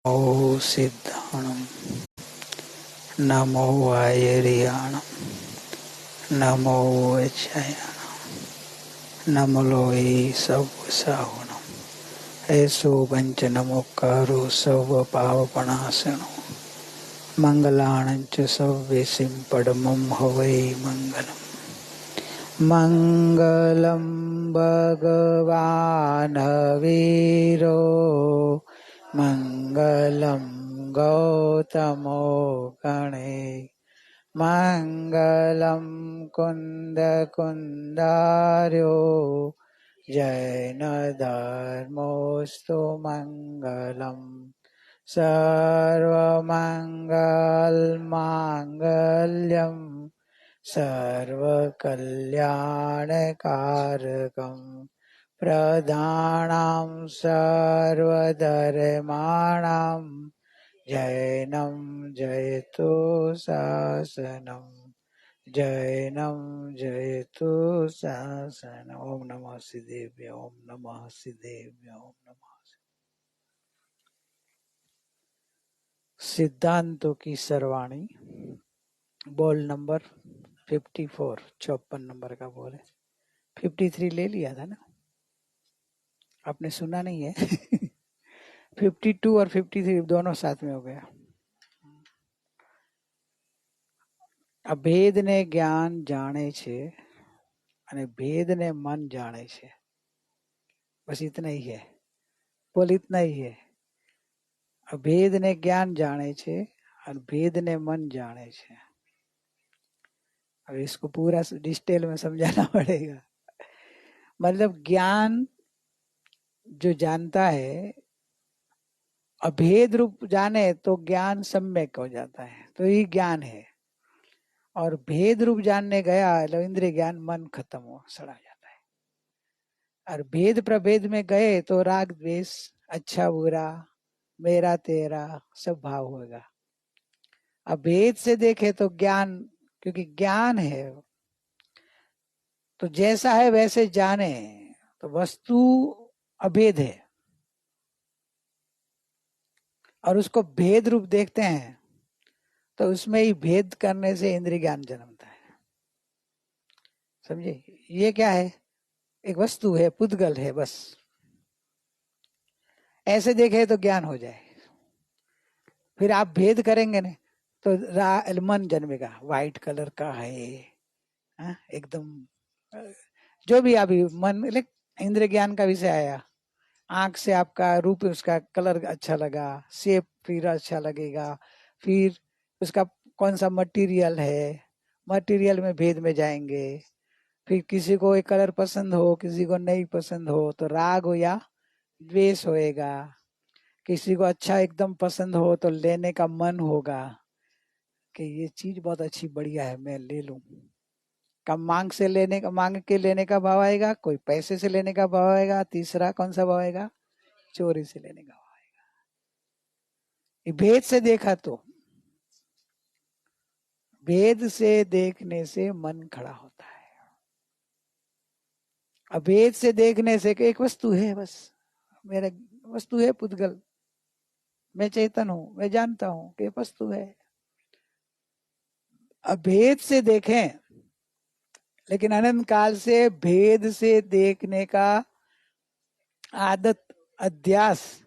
नमो सिद्धाणम, नमो आयरियाणम, नमो वैचायणम, नमलोई सवसाहुणम, ऐसो वंचनमुक्कारो सर्व पावपणासनो, मंगलाणंच सव्यसिं पडमं हवै मंगलम्। मंगलम भगवान वीरो, मंगलम गौतमो गणे, मंगलम कुंद कुंदार्यो, जैन धर्मोस्तु मंगलम। सर्वमंगल मांगल्यम सर्वकल्याणकारकं, प्रधानं सर्वधर्माणां, जैनं जयतु शासनं, जैनं जयतु शासनं। ओम नमः सिद्धेभ्यो, ओम नमः सिद्धेभ्यो, ओम नमः। सिद्धांतों की सर्वाणी, बोल नंबर 54, 54 नंबर का बोल है। 53 ले लिया था ना, आपने सुना नहीं है। 52 और 53 दोनों साथ में हो गया। अभेद ने ज्ञान जाने छे અને भेद ने मन जाने छे, बस इतना ही है। बोल इतना ही है। अभेद ने ज्ञान जाने छे और भेद ने मन जाने छे। अब इसको पूरा डिटेल में समझाना पड़ेगा। मतलब ज्ञान जो जानता है, अभेद रूप जाने तो ज्ञान सम्यक हो जाता है, तो ये ज्ञान है। और भेद रूप जानने गया तो इंद्रिय ज्ञान, मन खत्म हो सड़ा जाता है। और भेद प्रभेद में गए तो राग द्वेष, अच्छा बुरा, मेरा तेरा सब भाव होगा। अब भेद से देखे तो ज्ञान, क्योंकि ज्ञान है तो जैसा है वैसे जाने, तो वस्तु अभेद है और उसको भेद रूप देखते हैं, तो उसमें ही भेद करने से इंद्रिय ज्ञान जन्मता है। समझे? ये क्या है? एक वस्तु है, पुद्गल है, बस ऐसे देखे तो ज्ञान हो जाए। फिर आप भेद करेंगे ना तो मन जन्मेगा, व्हाइट कलर का है, एकदम जो भी अभी मन, इंद्रिय ज्ञान का विषय आया, आंख से आपका रूप, उसका कलर अच्छा लगा, शेप फिर अच्छा लगेगा, फिर उसका कौन सा मटेरियल है, मटेरियल में भेद में जाएंगे। फिर किसी को एक कलर पसंद हो, किसी को नहीं पसंद हो, तो राग हो या द्वेष होएगा। किसी को अच्छा एकदम पसंद हो तो लेने का मन होगा कि ये चीज बहुत अच्छी बढ़िया है, मैं ले लूं। कम मांग से लेने का, मांग के लेने का भाव आएगा, कोई पैसे से लेने का भाव आएगा, तीसरा कौन सा भाव आएगा? चोरी से लेने का भाव आएगा। ये भेद से देखा तो, भेद से देखने से मन खड़ा होता है। अभेद से देखने से एक वस्तु है, बस मेरा वस्तु है, पुद्गल, मैं चेतन हूं, मैं जानता हूं कि वस्तु है। अभेद से देखें, लेकिन अनंत काल से भेद से देखने का आदत, अध्यास,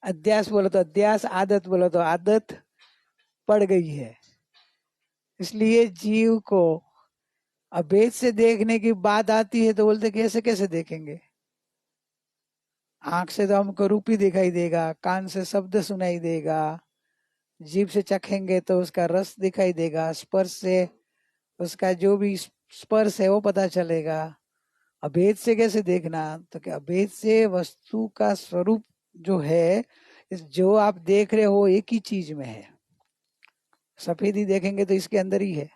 अध्यास बोलो तो अध्यास, आदत बोलो तो आदत पड़ गई है। इसलिए जीव को अभेद से देखने की बात आती है तो बोलते कैसे कैसे देखेंगे? आंख से तो हमको रूप ही दिखाई देगा, कान से शब्द सुनाई देगा, जीभ से चखेंगे तो उसका रस दिखाई देगा, स्पर्श से उसका जो भी स्पर्श है वो पता चलेगा। अभेद से कैसे देखना? तो क्या अभेद से वस्तु का स्वरूप जो है, जो आप देख रहे हो एक ही चीज में है। सफेदी देखेंगे तो इसके अंदर ही है,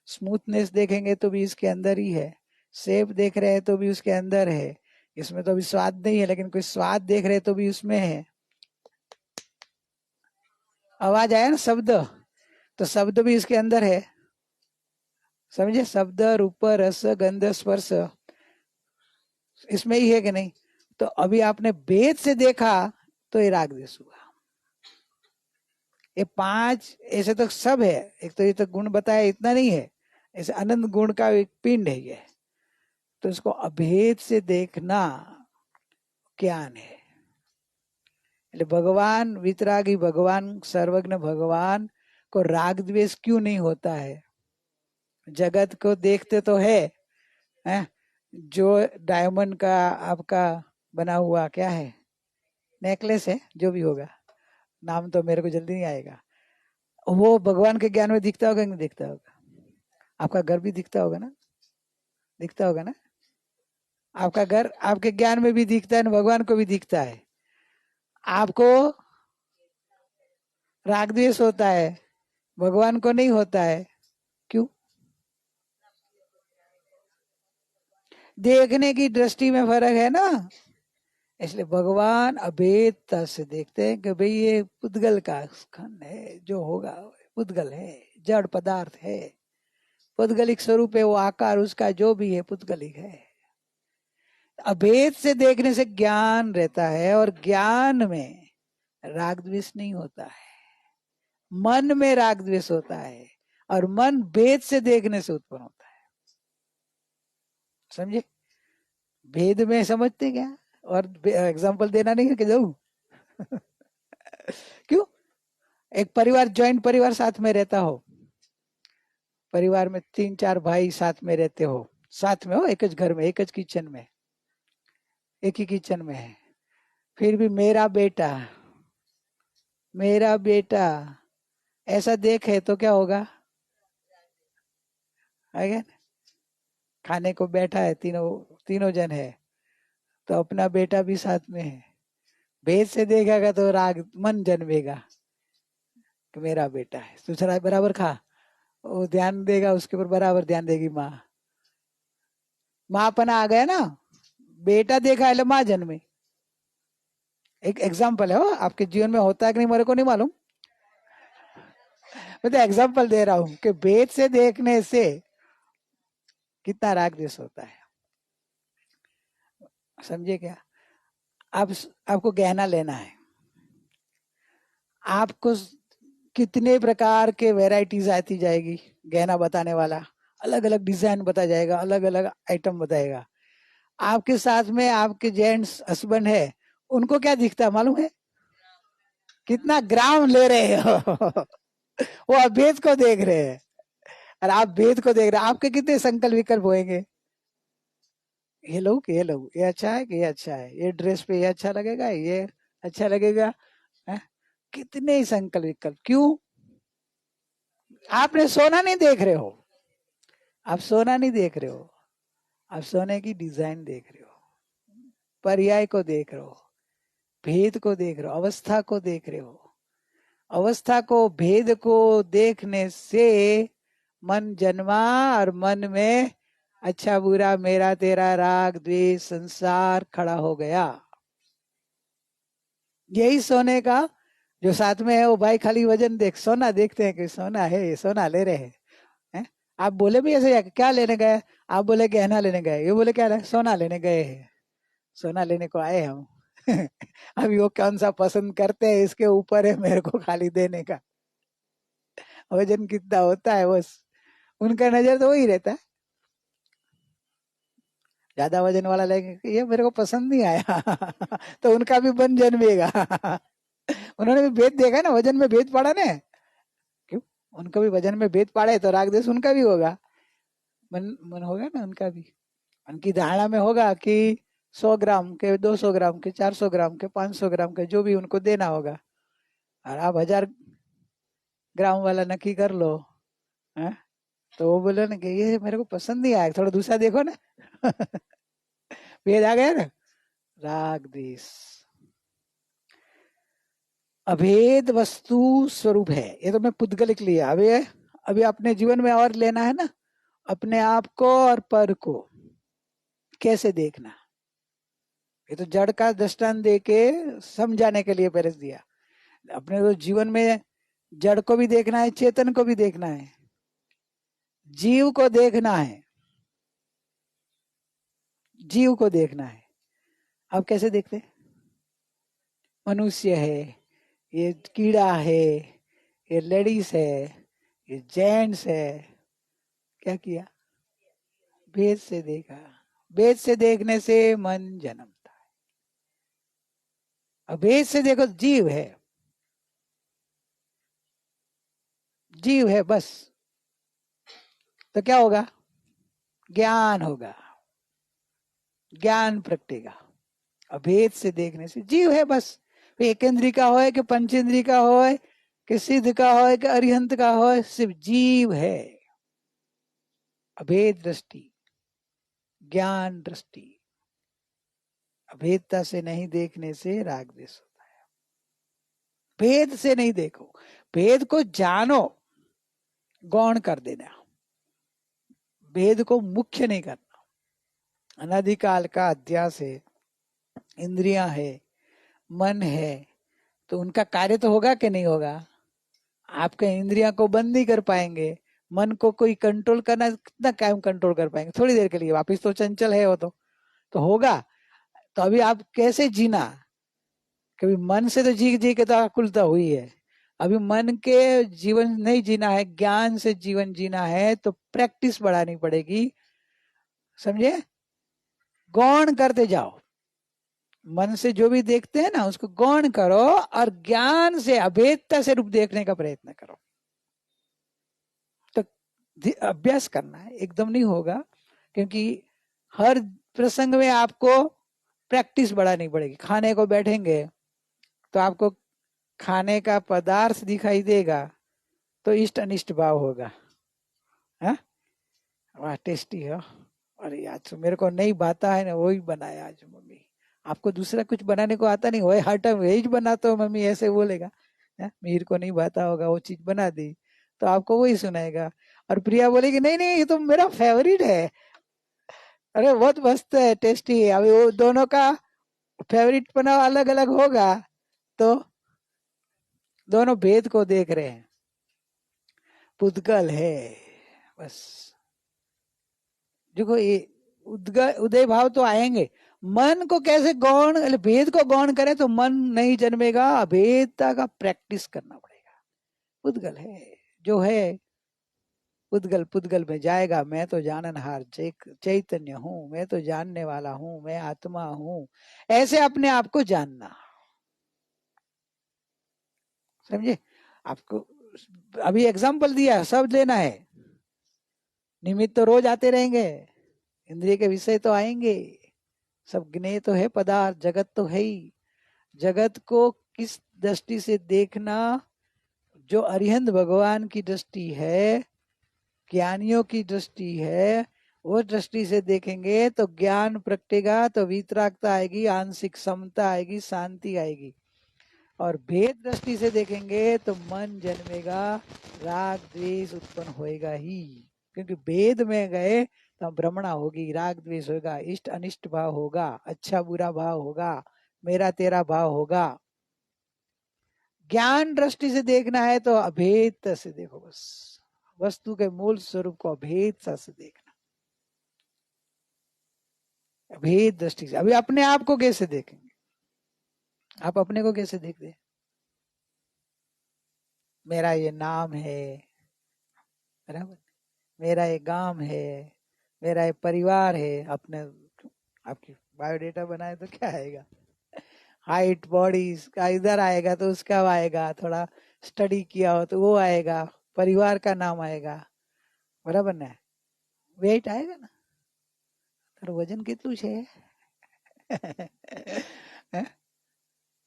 स्मूथनेस देखेंगे तो भी इसके अंदर ही है, शेप देख रहे हैं तो भी उसके अंदर है। इसमें तो अभी स्वाद नहीं है, लेकिन कोई स्वाद देख रहे तो भी उसमें है। आवाज आया ना, शब्द, तो शब्द भी इसके अंदर है। समझे? शब्द, रूप, रस, गंध, स्पर्श इसमें ही है कि नहीं? तो अभी आपने भेद से देखा तो ये राग द्वेष हुआ। ये 5 ऐसे तो सब है, एक तो ये तो गुण बताया इतना नहीं है, ऐसे अनंत गुण का एक पिंड है ये। तो इसको अभेद से देखना ज्ञान है। એટલે भगवान वितरागी भगवान सर्वज्ञ भगवान को राग द्वेष क्यों नहीं होता है? जगत को देखते तो है? जो डायमंड का आपका बना हुआ क्या है, नेकलेस है, जो भी होगा, नाम तो मेरे को जल्दी नहीं आएगा, वो भगवान के ज्ञान में दिखता होगा कि नहीं दिखता होगा? आपका घर भी दिखता होगा ना, दिखता होगा ना? आपका घर आपके ज्ञान में भी दिखता है, भगवान को भी दिखता है। आपको राग द्वेष होता है, भगवान को नहीं होता है, क्यों? देखने की दृष्टि में फर्क है ना। इसलिए भगवान अभेदता से देखते हैं कि भाई ये पुद्गल का खंड है, जो होगा पुद्गल है, जड़ पदार्थ है, पुद्गलिक स्वरूप है, वो आकार उसका जो भी है पुद्गलिक है। अभेद से देखने से ज्ञान रहता है, और ज्ञान में राग द्वेष नहीं होता है, मन में राग द्वेष होता है, और मन भेद से देखने से उत्पन्न होता है। समझे? भेद में समझते क्या? और एग्जाम्पल देना नहीं है कि जाऊं क्यों? एक परिवार, जॉइंट परिवार साथ में रहता हो, परिवार में 3-4 भाई साथ में रहते हो, साथ में हो, एक ही घर में, एक ही किचन में, एक ही किचन में है, फिर भी मेरा बेटा ऐसा देखे तो क्या होगा? है? खाने को बैठा है, तीनों तीनों जन है, तो अपना बेटा भी साथ में है, भेद से देखेगा तो राग मन जन्मेगा कि मेरा बेटा है, दूसरा बराबर खा, वो ध्यान देगा, उसके ऊपर बराबर ध्यान देगी माँ। माँ पना आ गया ना, बेटा देखा है माँ जन्मे। एक एग्जाम्पल है, वो आपके जीवन में होता है कि नहीं मेरे को नहीं मालूम, मैं तो एग्जाम्पल दे रहा हूँ कि भेद से देखने से कितना राग द्वेष होता है। समझे क्या? आप आपको गहना लेना है, आपको कितने प्रकार के वैरायटीज आती जाएगी, गहना बताने वाला अलग अलग डिजाइन बता जाएगा, अलग अलग आइटम बताएगा। आपके साथ में आपके जेंट्स हस्बैंड है, उनको क्या दिखता है मालूम है? कितना ग्राम ले रहे हो वो अभेद को देख रहे हैं, और आप भेद को देख रहे हैं। आपके कितने संकल्प विकल्प होंगे, ये लो, ये अच्छा है कि ये अच्छा है, ये ड्रेस पे ये अच्छा लगेगा, ये अच्छा लगेगा, है? कितने ही संकल्प विकल्प, क्यों? आपने सोना नहीं देख रहे हो, आप सोना नहीं देख रहे हो, आप सोने की डिजाइन देख रहे हो, पर्याय को देख रहे हो, भेद को देख रहे हो, अवस्था को देख रहे हो। अवस्था को, भेद को देखने से मन जन्मा, और मन में अच्छा बुरा, मेरा तेरा, राग द्वेष, संसार खड़ा हो गया। यही सोने का जो साथ में है, वो भाई खाली वजन देख, सोना देखते हैं कि सोना है, ये सोना ले रहे हैं, हैं? आप बोले भी ऐसे, क्या लेने गए? आप बोले गहना लेने गए, ये बोले क्या सोना लेने गए हैं, सोना लेने को आए हम अभी वो कौन सा पसंद करते हैं इसके ऊपर है, मेरे को खाली देने का, वजन कितना होता है बस उनका नजर तो वही रहता है। ज्यादा वजन वाला लेंगे, ये मेरे को पसंद नहीं आया तो उनका भी मन जन्मेगा उन्होंने भी भेद देखा ना, वजन में भेद पड़ा ना, क्यों? उनको भी वजन में भेद पड़े तो राग देश उनका भी होगा, मन मन होगा ना उनका भी। उनकी धारणा में होगा कि 100 ग्राम के, 200 ग्राम के, 400 ग्राम के, 500 ग्राम के, जो भी उनको देना होगा, और आप 1000 ग्राम वाला नक्की कर लो, है? तो वो बोले ना कि ये मेरे को पसंद नहीं आया, थोड़ा दूसरा देखो ना भेद आ गया ना, राग द्वेष। अभेद वस्तु स्वरूप है, ये तो मैं पुद्गलिक लिया। अभी अपने जीवन में और लेना है ना, अपने आप को और पर को कैसे देखना, ये तो जड़ का दृष्टांत दे के समझाने के लिए पहले दिया। अपने तो जीवन में जड़ को भी देखना है, चेतन को भी देखना है, जीव को देखना है, जीव को देखना है। आप कैसे देखते हैं? मनुष्य है, ये कीड़ा है, ये लेडीज है, ये जेंट्स है, क्या किया? भेद से देखा। भेद से देखने से मन जन्मता है। अब भेद से देखो, जीव है, जीव है बस, तो क्या होगा? ज्ञान होगा, ज्ञान प्रगटेगा। अभेद से देखने से जीव है बस, एक इंद्री का हो कि पंचेंद्री का हो कि सिद्ध का हो कि अरिहंत का हो, सिर्फ जीव है। अभेद दृष्टि, ज्ञान दृष्टि। अभेदता से नहीं देखने से राग द्वेष होता है। भेद से नहीं देखो, भेद को जानो, गौण कर देना, भेद को मुख्य नहीं करना। अनादिकाल का अध्यास है, इंद्रियां है, मन है, तो उनका कार्य तो होगा कि नहीं होगा? आपके इंद्रियां को बंद नहीं कर पाएंगे, मन को कोई कंट्रोल करना, कितना कायम कंट्रोल कर पाएंगे? थोड़ी देर के लिए, वापिस तो चंचल है वो, तो होगा। तो अभी आप कैसे जीना? कभी मन से तो जी जी के तो आकुलता हुई है, अभी मन के जीवन नहीं जीना है, ज्ञान से जीवन जीना है, तो प्रैक्टिस बढ़ानी पड़ेगी, समझे? गौण करते जाओ, मन से जो भी देखते हैं ना उसको गौण करो, और ज्ञान से अभेदता से रूप देखने का प्रयत्न करो। तो अभ्यास करना है, एकदम नहीं होगा, क्योंकि हर प्रसंग में आपको प्रैक्टिस बढ़ानी पड़ेगी। खाने को बैठेंगे तो आपको खाने का पदार्थ दिखाई देगा, तो इष्ट अनिष्ट भाव होगा। है वाह, टेस्टी है, अरे आज तो मेरे को नहीं भाता है ना, वही बनाया आज मम्मी। आपको दूसरा कुछ बनाने को आता नहीं, वही हर टाइम वही बनाता हो मम्मी, ऐसे बोलेगा। मीर को नहीं भाता होगा, वो चीज बना दी तो आपको वही सुनाएगा। और प्रिया बोलेगी नहीं नहीं, ये तो मेरा फेवरेट है, अरे बहुत मस्त है, टेस्टी है। अभी वो दोनों का फेवरेट बना अलग अलग होगा, तो दोनों भेद को देख रहे हैं, पुद्गल है बस। देखो ये उदय भाव तो आएंगे, मन को कैसे गौण, भेद को गौण करें तो मन नहीं जन्मेगा, अभेदता का प्रैक्टिस करना पड़ेगा। पुद्गल है जो है, पुद्गल पुद्गल में जाएगा। मैं तो जाननहार चैतन्य हूँ, मैं तो जानने वाला हूँ, मैं आत्मा हूँ, ऐसे अपने आप को जानना, समझे? आपको अभी एग्जाम्पल दिया, सब लेना है, निमित्त तो रोज आते रहेंगे, इंद्रिय के विषय तो आएंगे, सब ज्ञेय तो है पदार्थ, जगत तो है ही। जगत को किस दृष्टि से देखना? जो अरिहंत भगवान की दृष्टि है, ज्ञानियों की दृष्टि है, वो दृष्टि से देखेंगे तो ज्ञान प्रगटेगा, तो वितरागता आएगी, आंशिक समता आएगी, शांति आएगी। और भेद दृष्टि से देखेंगे तो मन जन्मेगा, राग द्वेष उत्पन्न होएगा ही, क्योंकि भेद में गए तो भ्रमणा होगी, राग द्वेष होगा, इष्ट अनिष्ट भाव होगा, अच्छा बुरा भाव होगा, मेरा तेरा भाव होगा। ज्ञान दृष्टि से देखना है तो अभेद से देखो, बस वस्तु के मूल स्वरूप को अभेद से देखना, अभेद दृष्टि से। अभी अपने आप को कैसे देखेंगे? आप अपने को कैसे देखते हैं? मेरा ये नाम है, बराबर, मेरा ये गांव है, मेरा ये परिवार है। अपने आपकी बायोडेटा बनाए तो क्या आएगा? हाइट बॉडी का इधर आएगा, तो उसका आएगा, थोड़ा स्टडी किया हो तो वो आएगा, परिवार का नाम आएगा, बराबर ना? वेट आएगा ना? तो वजन कितना है?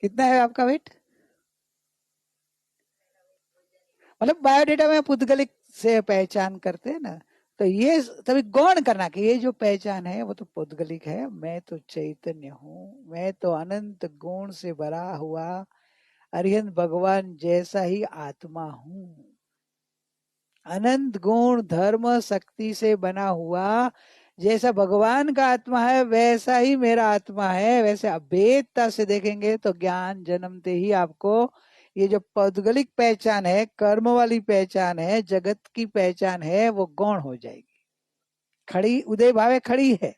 कितना है आपका वेट? मतलब बायोडेटा में पुद्गलिक से पहचान करते हैं ना, तो ये तभी गौण करना कि ये जो पहचान है वो तो पुद्गलिक है, मैं तो चैतन्य हूँ, मैं तो अनंत गुण से भरा हुआ अरिहंत भगवान जैसा ही आत्मा हूँ। अनंत गुण धर्म शक्ति से बना हुआ, जैसा भगवान का आत्मा है वैसा ही मेरा आत्मा है। वैसे अभेदता से देखेंगे तो ज्ञान जन्मते ही आपको ये जो पौद्गलिक पहचान है, कर्म वाली पहचान है, जगत की पहचान है, वो गौण हो जाएगी। खड़ी उदय भावे खड़ी है,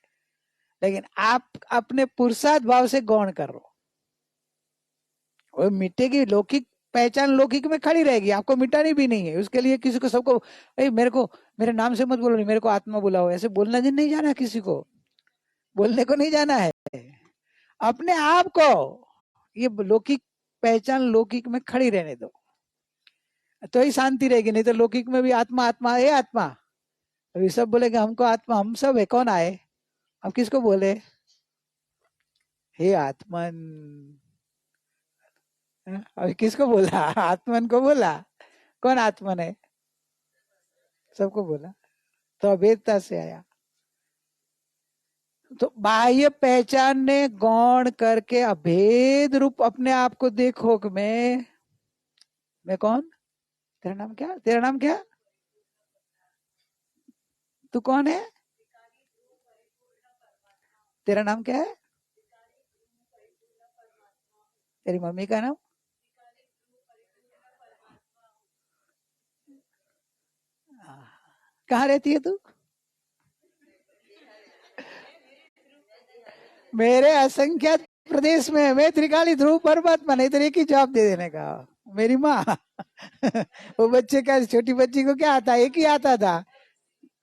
लेकिन आप अपने पुरुषार्थ भाव से गौण कर रहे हो, वो मिटेगी। लौकिक पहचान लौकिक में खड़ी रहेगी, आपको मिटानी भी नहीं है। उसके लिए किसी को सबको मेरे को मेरे नाम से मत बोलो, नहीं मेरे को आत्मा बुलाओ, ऐसे बोलना नहीं जाना, किसी को बोलने को नहीं जाना है। अपने आप को ये लौकिक पहचान लौकिक में खड़ी रहने दो, तो ही शांति रहेगी। नहीं तो लौकिक में भी आत्मा आत्मा है, आत्मा अभी सब बोलेगा हमको आत्मा, हम सब है, कौन आए? अब किसको बोले? हे आत्मन। अभी किसको बोला? आत्मन को बोला। कौन आत्मन है? सबको बोला, तो अभेदता से आया। तो बाह्य पहचान ने गौण करके अभेद रूप अपने आप को देखो कि मैं कौन? तेरा नाम क्या? तेरा नाम क्या? तू कौन है? तेरा नाम क्या है? तेरी मम्मी का नाम? कहाँ रहती है तू? मेरे असंख्यात प्रदेश में मैं त्रिकाली ध्रुव परमात्मा। नहीं तो एक ही जवाब दे देने का, मेरी माँ। वो बच्चे का, छोटी बच्ची को क्या आता? एक ही आता था,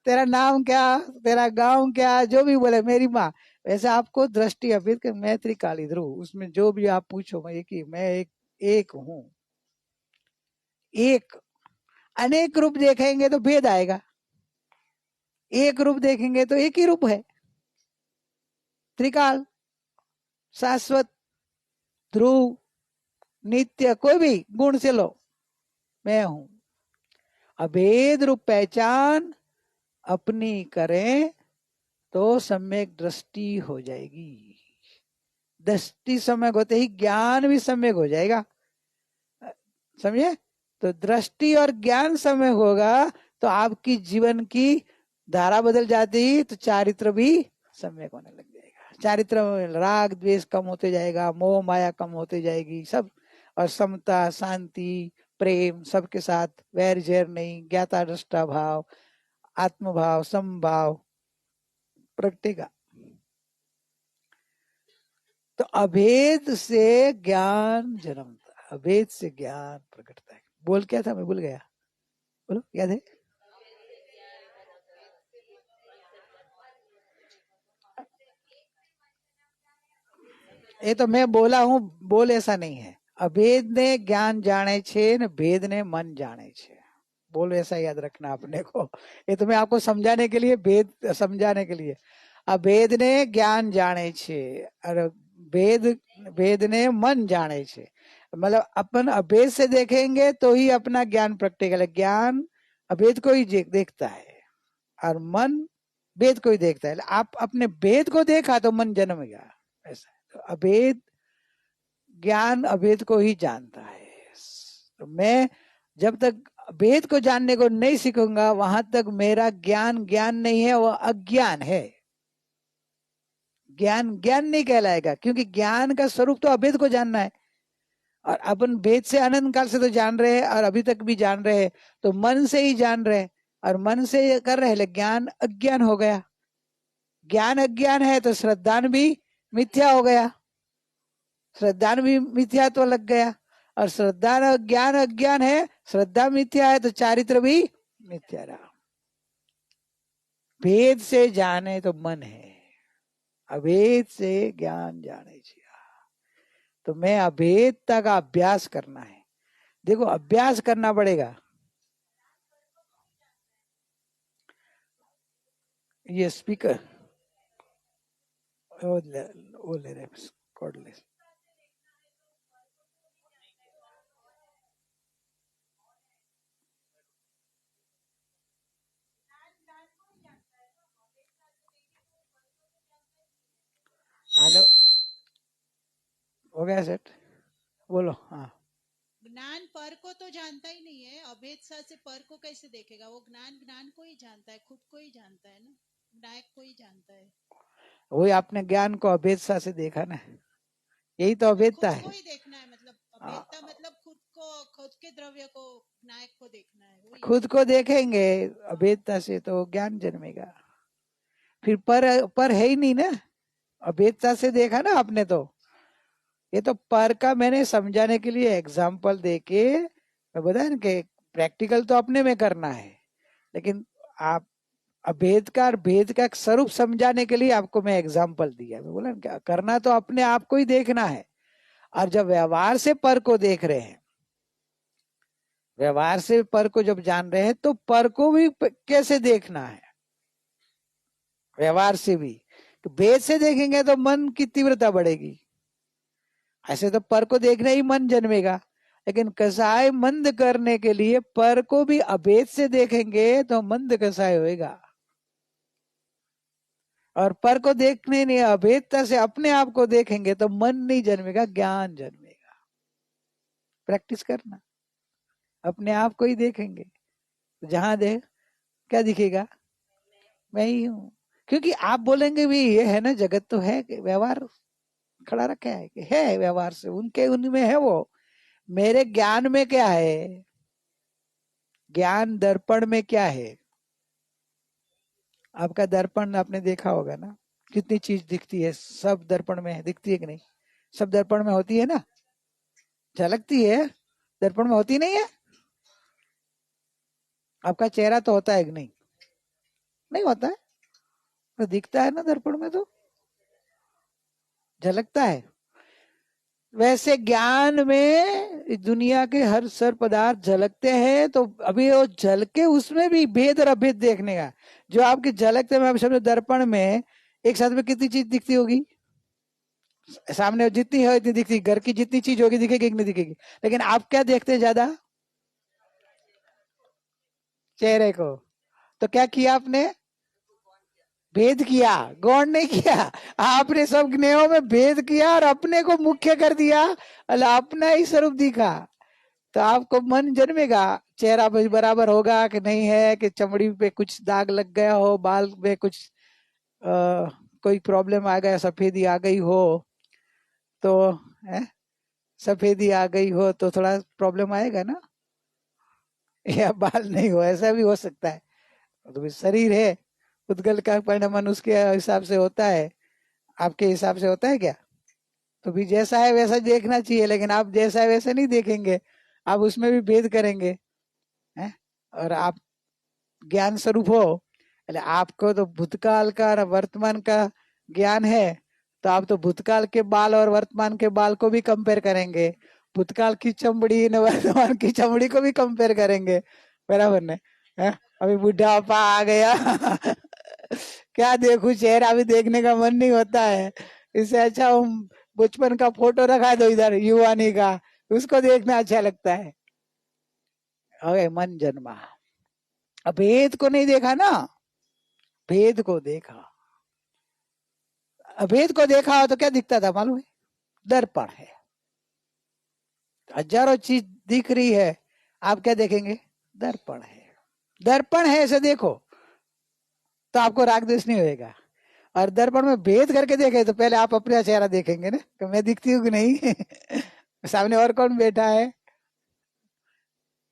तेरा नाम क्या, तेरा गांव क्या, जो भी बोले मेरी माँ। वैसे आपको दृष्टि अभी कि मैं त्रिकाली ध्रुव, उसमें जो भी आप पूछो मैं एक ही, मैं एक हूँ। एक अनेक रूप देखेंगे तो भेद आएगा, एक रूप देखेंगे तो एक ही रूप है। त्रिकाल, शाश्वत, ध्रुव, नित्य, कोई भी गुण से लो, मैं हूं। अभेद रूप पहचान अपनी करें तो सम्यक दृष्टि हो जाएगी। दृष्टि सम्यक होते ही ज्ञान भी सम्यक हो जाएगा, समझे? तो दृष्टि और ज्ञान सम्यक होगा तो आपकी जीवन की धारा बदल जाती, तो चारित्र भी सम्यक होने लग जाएगा। चारित्र में राग द्वेष कम होते जाएगा, मोह माया कम होते जाएगी सब, और समता, शांति, प्रेम, सबके साथ वैर जैर नहीं, ज्ञाता दृष्टा भाव, आत्मभाव, समभाव प्रगटेगा। तो अभेद से ज्ञान जन्मता, अभेद से ज्ञान प्रकटता है। बोल क्या था, मैं भूल गया, बोलो, याद है? ये तो मैं बोला हूँ, बोल ऐसा नहीं है। अभेद ने ज्ञान जाने छे ने भेद ने मन जाने छे, बोल ऐसा याद रखना अपने को। ये तो मैं आपको समझाने के लिए, भेद समझाने के लिए। अभेद ने ज्ञान जाने छे और भेद भेद ने मन जाने छे। मतलब अपन अभेद से देखेंगे तो ही अपना ज्ञान प्रगटेगा। ज्ञान अभेद को ही देखता है और मन भेद को ही देखता है। आप अपने भेद को देखा तो मन जन्मेगा, ऐसा। तो अभेद ज्ञान अभेद को ही जानता है। तो मैं जब तक भेद को जानने को नहीं सीखूंगा वहां तक मेरा ज्ञान ज्ञान नहीं है, वो अज्ञान है। ज्ञान ज्ञान नहीं कहलाएगा, क्योंकि ज्ञान का स्वरूप तो अभेद को जानना है। और अपन भेद से अनंत काल से तो जान रहे हैं और अभी तक भी जान रहे हैं, तो मन से ही जान रहे हैं और मन से कर रहे हैं। ज्ञान अज्ञान हो गया, ज्ञान अज्ञान है तो श्रद्धान भी मिथ्या हो गया, श्रद्धान भी मिथ्या तो लग गया। और श्रद्धा ज्ञान अज्ञान है, श्रद्धा मिथ्या है तो चारित्र भी मिथ्या रहा। भेद से जाने तो मन है, अभेद से ज्ञान जाने चाहिए। तो मैं अभेदता का अभ्यास करना है। देखो अभ्यास करना पड़ेगा। ये स्पीकर वो ले रहे कॉर्डलेस। हेलो, हो गया सेट? बोलो। हाँ, ज्ञान पर को तो जानता ही नहीं है, अभेद से पर को कैसे देखेगा? वो ज्ञान ज्ञान को ही जानता है, खुद को ही जानता है ना, विनायक को ही जानता है। वही आपने ज्ञान को अभेदता से देखा ना, यही तो अभेदता खुद है। को ही देखना है, मतलब अभेदता मतलब खुद को, खुद के द्रव्य को, विनायक को देखना है, वही खुद को देखेंगे अभेदता से तो ज्ञान जन्मेगा। फिर पर है ही नहीं ना, अभेदता से देखा ना आपने, तो ये तो पर का मैंने समझाने के लिए एग्जाम्पल देके मैं बताया ना कि प्रैक्टिकल तो अपने में करना है, लेकिन आप अभेद का और भेद का स्वरूप समझाने के लिए आपको मैं एग्जाम्पल दिया। मैं बोला क्या करना तो अपने आप को ही देखना है, और जब व्यवहार से पर को देख रहे हैं, व्यवहार से पर को जब जान रहे हैं, तो पर को भी कैसे देखना है, व्यवहार से भी। तो भेद से देखेंगे तो मन की तीव्रता बढ़ेगी, ऐसे तो पर को देखना ही मन जन्मेगा। लेकिन कसाय मंद करने के लिए पर को भी अभेद से देखेंगे तो मंद कसाय होएगा, और पर को देखने नहीं, अभेदता से अपने आप को देखेंगे तो मन नहीं जन्मेगा, ज्ञान जन्मेगा। प्रैक्टिस करना, अपने आप को ही देखेंगे, जहां देख क्या दिखेगा, मैं ही हूं। क्योंकि आप बोलेंगे भी ये है ना, जगत तो है, व्यवहार खड़ा रखा है व्यवहार से, उनके उनमें है वो, मेरे ज्ञान में क्या है, ज्ञान दर्पण में क्या है। आपका दर्पण आपने देखा होगा ना, कितनी चीज दिखती है, सब दर्पण में दिखती है कि नहीं, सब दर्पण में होती है ना, झलकती है, दर्पण में होती नहीं है। आपका चेहरा तो होता है कि नहीं, नहीं होता है, तो दिखता है ना दर्पण में, तो झलकता है। वैसे ज्ञान में दुनिया के हर सर पदार्थ झलकते हैं, तो अभी वो झलके उसमें भी भेद और अभेद देखने का, जो आपके झलकते में, आप समझो दर्पण में एक साथ में कितनी चीज दिखती होगी, सामने जितनी है इतनी दिखती, घर की जितनी चीज होगी दिखेगी कि नहीं दिखेगी, लेकिन आप क्या देखते हैं ज्यादा, चेहरे को। तो क्या किया आपने, भेद किया, गौण नहीं किया। आपने सब ज्ञेयों में भेद किया और अपने को मुख्य कर दिया, अल्लाह अपना ही स्वरूप दिखा, तो आपको मन जन्मेगा, चेहरा बराबर होगा कि नहीं है, कि चमड़ी पे कुछ दाग लग गया हो, बाल में कुछ कोई प्रॉब्लम आ गया, सफेदी आ गई हो, तो सफेदी आ गई हो तो थोड़ा प्रॉब्लम आएगा ना, या बाल नहीं हो, ऐसा भी हो सकता है। तो शरीर है, उद्गल का परिणाम उसके हिसाब से होता है, आपके हिसाब से होता है क्या। तो भी जैसा है वैसा देखना चाहिए, लेकिन आप जैसा है वैसा नहीं देखेंगे, आप उसमें भी भेद करेंगे, है? और आप ज्ञान स्वरूप हो, आपको तो भूतकाल का और वर्तमान का ज्ञान है, तो आप तो भूतकाल के बाल और वर्तमान के बाल को भी कंपेयर करेंगे, भूतकाल की चमड़ी न वर्तमान की चमड़ी को भी कंपेयर करेंगे, बराबर ने, है? अभी बुढ़ापा आ गया क्या देखूं, चेहरा भी देखने का मन नहीं होता है, इससे अच्छा हम बचपन का फोटो रखा दो इधर युवानी का, उसको देखना अच्छा लगता है। अरे मन जन्मा, अभेद को नहीं देखा ना, भेद को देखा। अभेद को देखा हो तो क्या दिखता था मालूम है, दर्पण है, हजारों चीज दिख रही है, आप क्या देखेंगे, दर्पण है, दर्पण है ऐसे देखो तो आपको राग द्वेष नहीं होएगा। और दर्पण में भेद करके देखे तो पहले आप अपना चेहरा देखेंगे ना कि मैं दिखती हूँ कि नहीं सामने और कौन बैठा है,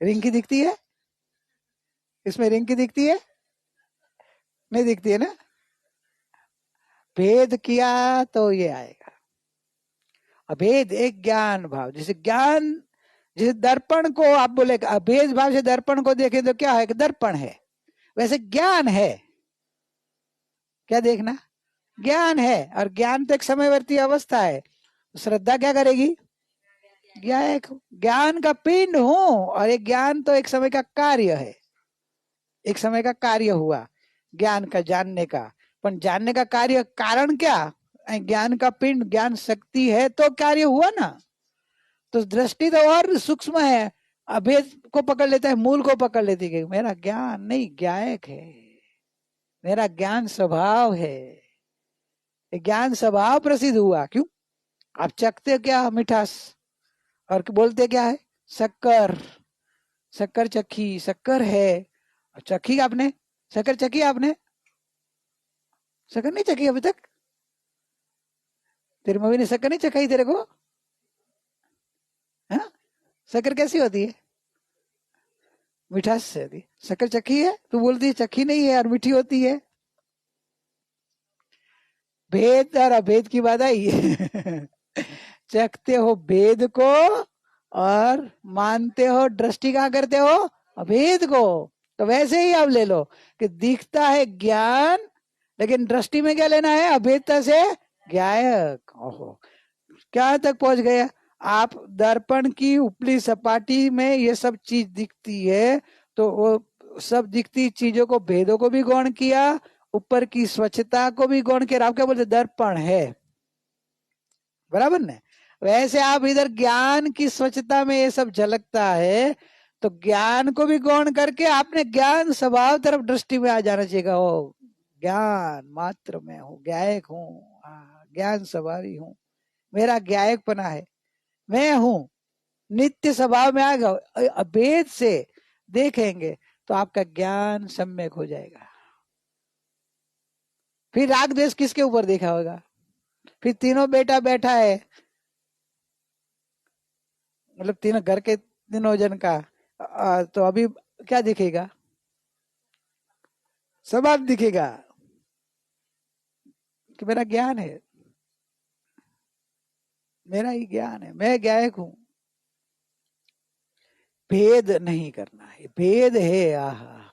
रिंकी दिखती है, इसमें रिंकी दिखती है, नहीं दिखती है ना, भेद किया तो ये आएगा। अभेद एक ज्ञान भाव, जैसे ज्ञान, जैसे दर्पण को आप बोले अभेद भाव से दर्पण को देखें तो क्या है कि दर्पण है, वैसे ज्ञान है, क्या देखना, ज्ञान है, और ज्ञान तो एक समयवर्ती अवस्था है। श्रद्धा क्या करेगी, ज्ञान का पिंड हूं, और एक ज्ञान तो एक समय का कार्य है, एक समय का कार्य हुआ ज्ञान का, जानने का, पर जानने का कार्य कारण क्या, ज्ञान का पिंड, ज्ञान शक्ति है तो कार्य हुआ ना। तो दृष्टि तो और सूक्ष्म है, अभेद को पकड़ लेता है, मूल को पकड़ लेती है, मेरा ज्ञान नहीं ज्ञायक है, मेरा ज्ञान स्वभाव है, ज्ञान स्वभाव प्रसिद्ध हुआ। क्यों, आप चखते क्या मिठास, और बोलते क्या है, शक्कर, शक्कर चखी, शक्कर है, चखी आपने, शक्कर चखी आपने, शक्कर नहीं चखी अभी तक, तेरी मम्मी ने शक्कर नहीं चखाई तेरे को, हाँ? शक्कर कैसी होती है, मिठास से होती, शक्कर चखी है, तू बोलती है चखी नहीं है और मीठी होती है। भेद और अभेद की बात आई चखते हो भेद को और मानते हो दृष्टि कहाँ करते हो, अभेद को। तो वैसे ही आप ले लो कि दिखता है ज्ञान, लेकिन दृष्टि में क्या लेना है, अभेदता से ज्ञायक। ओहो, क्या तक पहुंच गया आप। दर्पण की उपली सपाटी में ये सब चीज दिखती है, तो वो सब दिखती चीजों को, भेदों को भी गौण किया, ऊपर की स्वच्छता को भी गौण किया। आप क्या बोलते, दर्पण है, बराबर ना। वैसे आप इधर ज्ञान की स्वच्छता में ये सब झलकता है, तो ज्ञान को भी गौण करके आपने ज्ञान स्वभाव तरफ दृष्टि में आ जाना चाहिए। हो ज्ञान मात्र में हूँ, ज्ञायक हूँ, ज्ञान स्वभावी हूँ, मेरा ज्ञायकपना है, मैं हूं, नित्य स्वभाव में आ गया। अभेद से देखेंगे तो आपका ज्ञान सम्यक हो जाएगा। फिर राग द्वेष किसके ऊपर देखा होगा, फिर तीनों बेटा बैठा है, मतलब तीनों घर के तीनों जन का, तो अभी क्या दिखेगा, स्वभाव दिखेगा कि मेरा ज्ञान है, मेरा ही ज्ञान है, मैं ज्ञायक हूं। भेद नहीं करना है, भेद है, आहा,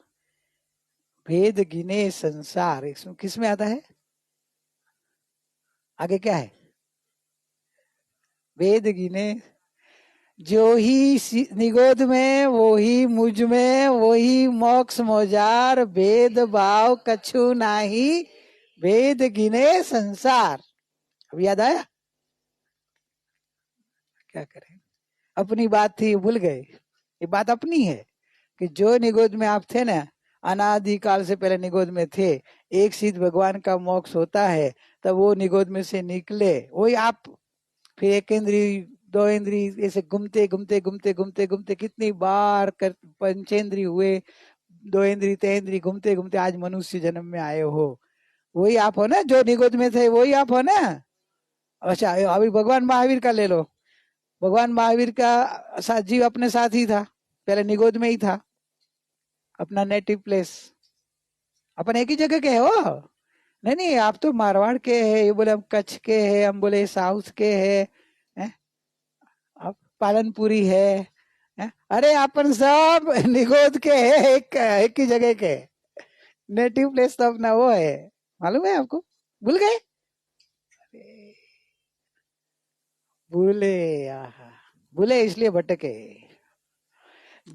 भेद गिने संसार, इसमें किस में आता है, आगे क्या है, भेद गिने, जो ही निगोद में वो ही मुझ में, वो ही मोक्ष मोजार, भेद भाव कछु नाही, भेद गिने संसार। अब याद आया, क्या करें, अपनी बात थी भूल गए। ये बात अपनी है कि जो निगोद में आप थे ना, अनादिकाल से पहले निगोद में थे, एक सिद्ध भगवान का मोक्ष होता है, तब वो निगोद में से निकले, वही आप फिर एक इंद्री दो इंद्री ऐसे घूमते घूमते घूमते घूमते घूमते कितनी बार कर पंचेंद्री हुए, दो इंद्री तेंद्री घूमते घूमते आज मनुष्य जन्म में आए हो। वही आप हो ना, जो निगोद में थे वही आप हो ना। अच्छा अभी भगवान महावीर का ले लो, भगवान महावीर का साथ जीव अपने साथ ही था, पहले निगोद में ही था, अपना नेटिव प्लेस, अपन एक ही जगह के हो। नहीं नहीं, आप तो मारवाड़ के है, ये बोले हम कच्छ के है, हम बोले साउथ के है, आप पालनपुरी है? अरे अपन सब निगोद के है, एक ही जगह के, नेटिव प्लेस तो अपना वो है, मालूम है आपको, भूल गए, भूले, आहा, भूले इसलिए भटके।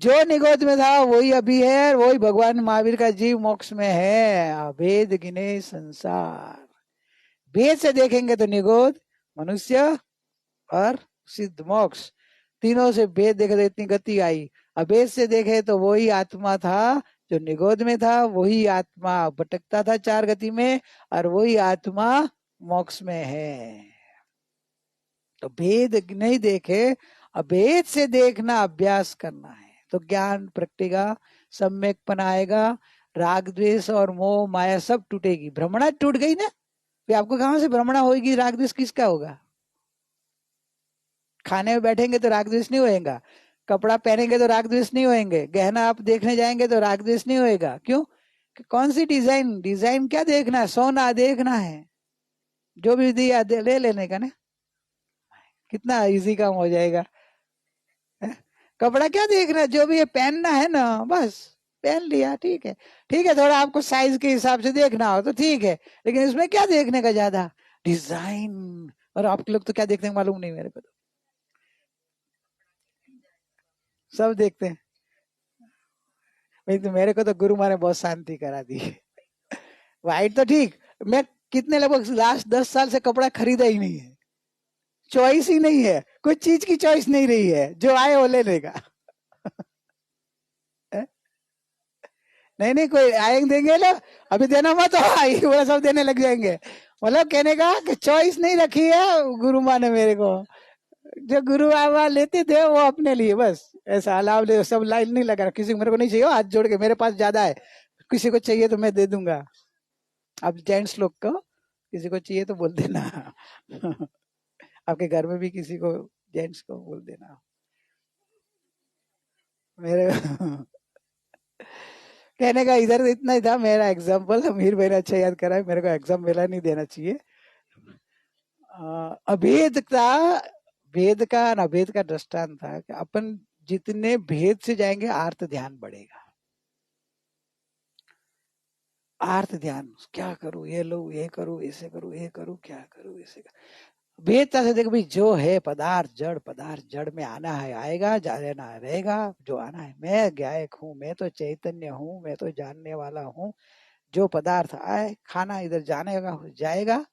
जो निगोद में था वही अभी है, वही भगवान महावीर का जीव मोक्ष में है। अभेद गिने संसार, भेद से देखेंगे तो निगोद, मनुष्य और सिद्ध मोक्ष, तीनों से भेद देखे तो इतनी गति आई। अभेद से देखे तो वही आत्मा था जो निगोद में था, वही आत्मा भटकता था चार गति में, और वही आत्मा मोक्ष में है। तो भेद नहीं देखे, अभेद से देखना अभ्यास करना है, तो ज्ञान प्रगटेगा, सम्यकपन आएगा, राग द्वेष और मोह माया सब टूटेगी। भ्रमणा टूट गई ना, फिर आपको कहां से भ्रमणा होगी, राग द्वेष किसका होगा। खाने में बैठेंगे तो राग द्वेष नहीं होएगा, कपड़ा पहनेंगे तो राग द्वेष नहीं होएंगे, गहना आप देखने जाएंगे तो राग द्वेष नहीं होएगा। क्यों, कि कौन सी डिजाइन, डिजाइन क्या देखना है, सोना देखना है, जो भी दिया ले लेने का ना, कितना इजी काम हो जाएगा। कपड़ा क्या देखना है, जो भी है पहनना है ना, बस पहन लिया, ठीक है, ठीक है, थोड़ा आपको साइज के हिसाब से देखना हो तो ठीक है, लेकिन इसमें क्या देखने का ज्यादा, डिजाइन। और आप लोग तो क्या देखते हैं मालूम नहीं, मेरे को तो सब देखते हैं। तो मेरे को तो गुरु माँ ने बहुत शांति करा दी। वाइट तो ठीक, मैं कितने लगभग लास्ट 10 साल से कपड़ा खरीदा ही नहीं है, चॉइस ही नहीं है, कुछ चीज की चॉइस नहीं रही है, जो आए वो ले लेगा। नहीं नहीं, कोई आएंगे देंगे लो, अभी देना मत हो, वो सब देने लग जाएंगे। मतलब कहने का कि चॉइस नहीं रखी है गुरु माँ ने मेरे को, जो गुरु बाबा लेते थे वो अपने लिए बस, ऐसा अलाव ले, सब लाइन नहीं लगा, किसी को मेरे को नहीं चाहिए, हाथ जोड़ के, मेरे पास ज्यादा है, किसी को चाहिए तो मैं दे दूंगा। अब जेंट्स लोग को किसी को चाहिए तो बोल देना। आपके घर में भी किसी को जेंट्स को बोल देना। मेरे कहने का इधर इतना ही था मेरा एग्जाम्पल, मीर भाई ने अच्छा याद करा है, मेरे को एग्जाम मेला नहीं देना चाहिए। अभेदता भेद का और अभेद का दृष्टांत था कि अपन जितने भेद से जाएंगे आर्त ध्यान बढ़ेगा। आर्त ध्यान, क्या करूं, ये लो, ये करूं, ऐसे करूं, ये करूं, क्या करूं, ऐसे करूं। भेदता से देखो भाई, जो है पदार्थ जड़, पदार्थ जड़ में आना है आएगा, जाना रहेगा, जो आना है। मैं गायक हूँ, मैं तो चैतन्य हूँ, मैं तो जानने वाला हूँ। जो पदार्थ आए, खाना इधर जाने का जाएगा,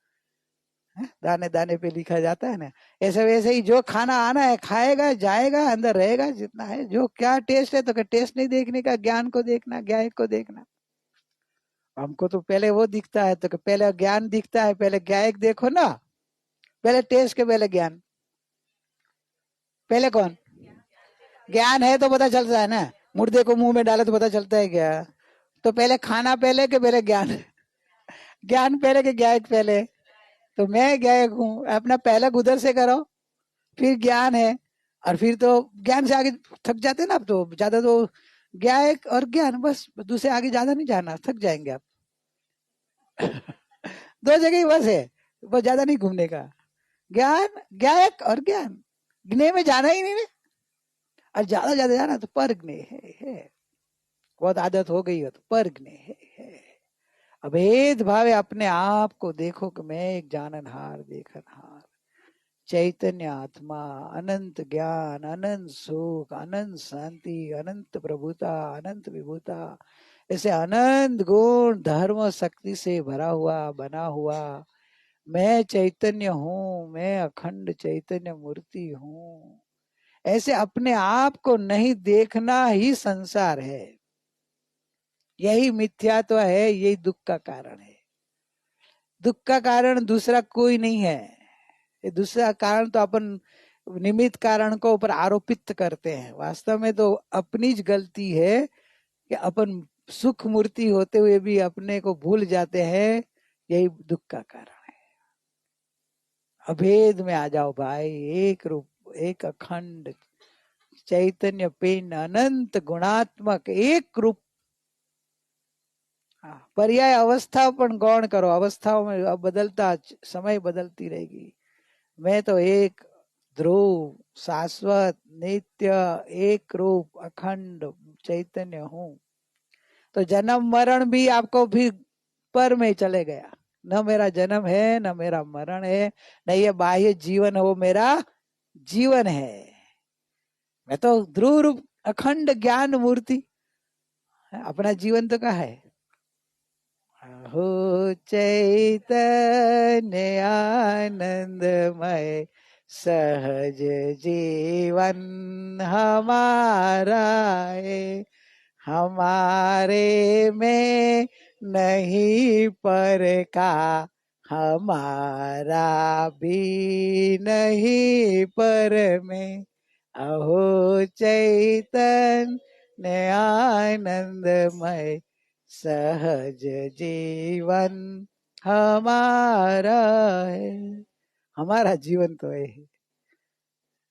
दाने दाने पे लिखा जाता है ना, ऐसे वैसे ही जो खाना आना है खाएगा, जाएगा, अंदर रहेगा जितना है। जो क्या टेस्ट है, तो टेस्ट नहीं देखने का, ज्ञान को देखना, गायक को देखना। हमको तो पहले वो दिखता है, तो पहले ज्ञान दिखता है, पहले गायक देखो ना। पहले टेस्ट के पहले ज्ञान, पहले कौन? ज्ञान है तो पता चलता है ना। मुर्दे को मुंह में डाले तो पता चलता है क्या? तो पहले खाना पहले के पहले ज्ञान? ज्ञान पहले के गायक पहले? तो मैं गायक हूँ, अपना पहले उधर से करो, फिर ज्ञान है। और फिर तो ज्ञान से आगे थक जाते ना, अब तो ज्यादा तो गायक और ज्ञान, बस दूसरे आगे ज्यादा नहीं जाना, थक जाएंगे आप। दो जगह ही बस है, वो ज्यादा नहीं घूमने का। ज्ञान, गायक और ज्ञान, ज्ञे में जाना ही नहीं है। और ज्यादा ज्यादा जाना तो पर ज्ञे है। बहुत आदत हो गई है तो पर ज्ञे है। अभेद भावे अपने आप को देखो कि मैं एक जाननहार, देखनहार, चैतन्य आत्मा, अनंत ज्ञान, अनंत सुख, अनंत शांति, अनंत प्रभुता, अनंत विभुता, ऐसे अनंत गुण धर्म शक्ति से भरा हुआ, बना हुआ मैं चैतन्य हूँ, मैं अखंड चैतन्य मूर्ति हूँ। ऐसे अपने आप को नहीं देखना ही संसार है। यही मिथ्यात्व है, यही दुख का कारण है। दुख का कारण दूसरा कोई नहीं है। ये दूसरा कारण तो अपन निमित्त कारण को ऊपर आरोपित करते हैं। वास्तव में तो अपनी ज गलती है कि अपन सुख मूर्ति होते हुए भी अपने को भूल जाते हैं। यही दुख का कारण है। अभेद में आ जाओ भाई, एक रूप, एक अखंड चैतन्य पिंड, अनंत गुणात्मक एक रूप। पर्याय अवस्था पण गौण करो, अवस्थाओं में अब बदलता, समय बदलती रहेगी। मैं तो एक ध्रुव, शाश्वत, नित्य, एक रूप, अखंड चैतन्य हूँ। तो जन्म मरण भी आपको फिर पर में चले गया। न मेरा जन्म है, न मेरा मरण है, न ये बाह्य जीवन है, वो मेरा जीवन है। मैं तो ध्रुव रूप अखंड ज्ञान मूर्ति। अपना जीवन तो कहाँ है? हो चैतन्य आनंदमय सहज जीवन हमारा है, हमारे में नहीं पर का, हमारा भी नहीं पर में। अहो चैतन्य आनंदमय सहज जीवन हमारा है। हमारा जीवन तो है।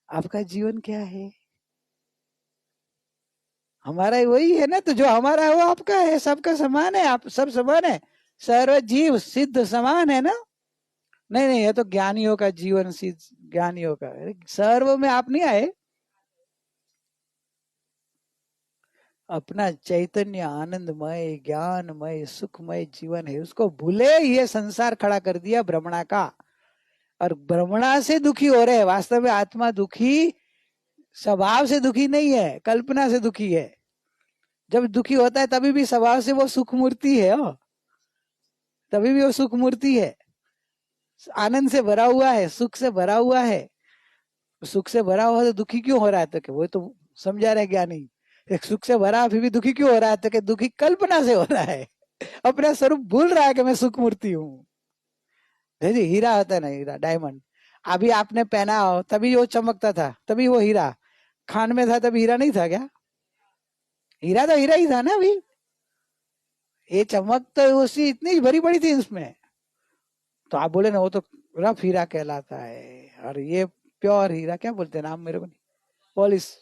आपका जीवन क्या है? हमारा वही है ना। तो जो हमारा है वो आपका है, सबका समान है, आप सब समान है। सर्व जीव सिद्ध समान है ना। नहीं नहीं, ये तो ज्ञानियों का जीवन सिद्ध, ज्ञानियों का। सर्व में आप नहीं आए। अपना चैतन्य आनंदमय ज्ञानमय सुखमय जीवन है, उसको भूले ये संसार खड़ा कर दिया भ्रमणा का। और भ्रमणा से दुखी हो रहे हैं। वास्तव में आत्मा दुखी स्वभाव से दुखी नहीं है, कल्पना से दुखी है। जब दुखी होता है तभी भी स्वभाव से वो सुख मूर्ति है। तभी भी वो सुख मूर्ति है, आनंद से भरा हुआ है, सुख से भरा हुआ है। सुख से भरा हुआ तो दुखी क्यों हो रहा है? तो कि वो तो समझा रहे ज्ञानी, एक सुख से भरा फिर भी दुखी क्यों हो रहा है? तो कि दुखी कल्पना से हो रहा है, अपना स्वरूप भूल रहा है कि मैं सुख मूर्ति हूँ। जी, हीरा होता है ना, हीरा डायमंड, अभी आपने पहना हो तभी वो चमकता था, तभी वो हीरा। खान में था तभी हीरा नहीं था क्या? हीरा तो हीरा ही था ना। अभी ये चमक तो उसी इतनी भरी पड़ी थी इसमें। तो आप बोले ना वो तो रफ हीरा कहलाता है, और ये प्योर हीरा, क्या बोलते हैं नाम मेरे को नहीं, पॉलिश,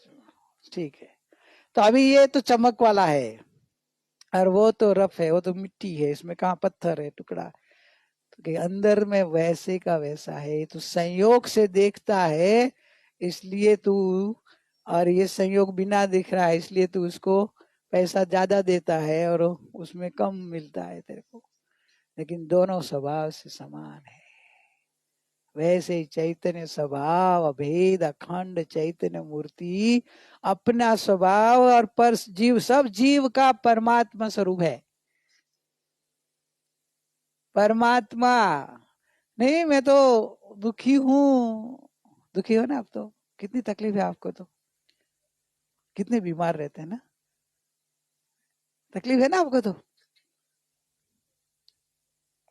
ठीक है। तो अभी ये तो चमक वाला है, और वो तो रफ है, वो तो मिट्टी है, इसमें कहाँ पत्थर है टुकड़ा। तो कि अंदर में वैसे का वैसा है। तो संयोग से देखता है इसलिए तू, और ये संयोग बिना दिख रहा है इसलिए तू उसको पैसा ज्यादा देता है और उसमें कम मिलता है तेरे को, लेकिन दोनों स्वभाव से समान है। वैसे ही चैतन्य स्वभाव अभेद अखंड चैतन्य मूर्ति अपना स्वभाव और पर जीव, सब जीव का परमात्मा स्वरूप है। परमात्मा नहीं, मैं तो दुखी हूँ, दुखी हो ना आप तो, कितनी तकलीफ है आपको तो, कितने बीमार रहते हैं ना, तकलीफ है ना आपको तो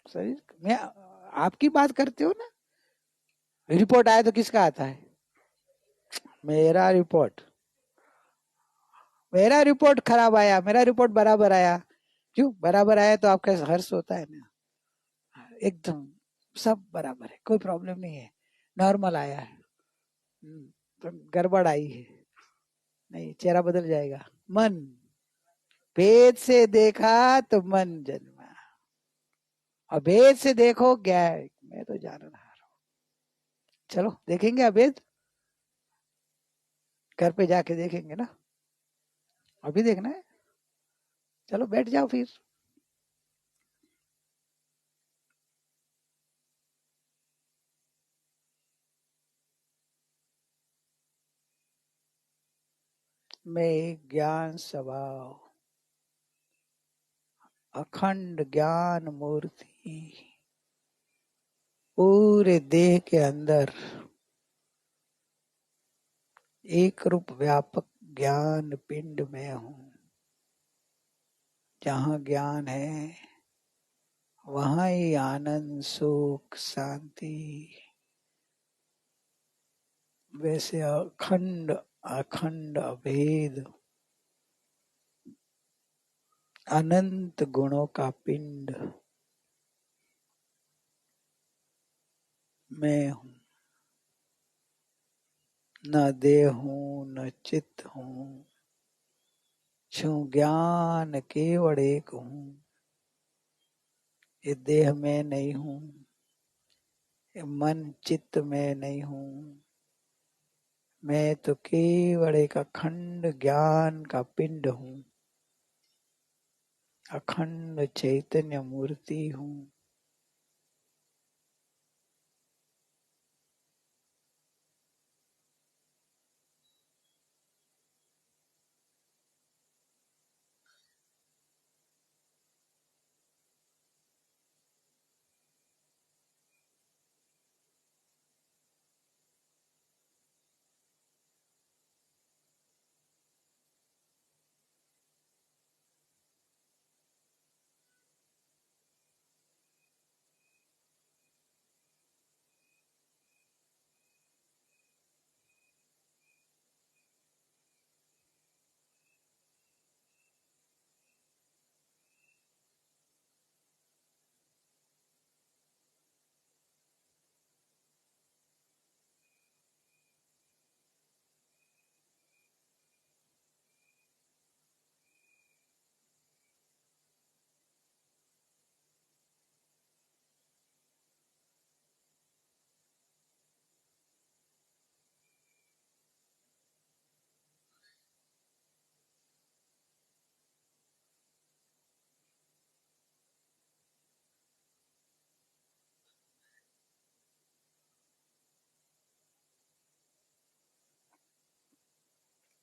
शरीर। मैं आपकी बात करते हो ना, रिपोर्ट आया तो किसका आता है? मेरा रिपोर्ट, मेरा रिपोर्ट खराब आया, मेरा रिपोर्ट बराबर आया। क्यों बराबर आया? तो आपका हर्ष होता है ना, एकदम सब बराबर है, कोई प्रॉब्लम नहीं है, नॉर्मल आया है। तो गड़बड़ आई है, नहीं, चेहरा बदल जाएगा। मन भेद से देखा तो मन जन्मा, और भेद से देखो ज्ञान, मैं तो जान रहा हूँ। चलो देखेंगे अभेद, घर पे जाके देखेंगे ना, अभी देखना है? चलो बैठ जाओ फिर। मैं एक ज्ञान स्वभाव अखंड ज्ञान मूर्ति पूरे देह के अंदर एक रूप व्यापक ज्ञान पिंड में हूँ। जहाँ ज्ञान है वहाँ ही आनंद सुख शांति। वैसे अखंड अखंड अभेद अनंत गुणों का पिंड मैं हूँ। न देह हूँ न चित्त हूँ, छू ज्ञान केवल एक हूँ। ये देह में नहीं हूँ, ये मन चित्त में नहीं हूँ, मैं तो केवल एक अखंड ज्ञान का पिंड हूँ, अखंड चैतन्य मूर्ति हूँ।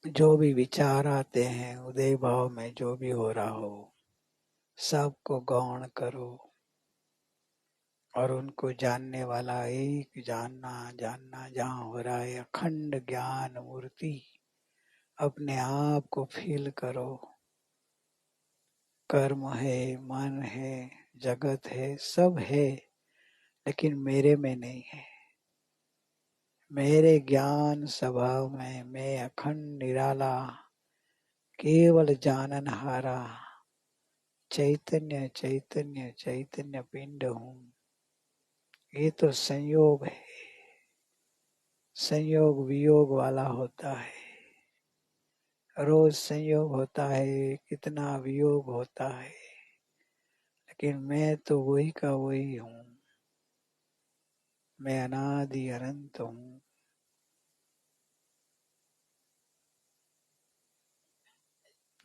जो भी विचार आते हैं उदय भाव में, जो भी हो रहा हो सबको गौण करो, और उनको जानने वाला एक जानना, जानना जहाँ हो रहा है अखंड ज्ञान मूर्ति, अपने आप को फील करो। कर्म है, मन है, जगत है, सब है, लेकिन मेरे में नहीं है। मेरे ज्ञान स्वभाव में मैं अखंड निराला केवल जाननहारा चैतन्य चैतन्य चैतन्य पिंड हूँ। ये तो संयोग है, संयोग वियोग वाला होता है। रोज संयोग होता है, कितना वियोग होता है, लेकिन मैं तो वही का वही हूँ। मैं अनादि अनंत हूँ।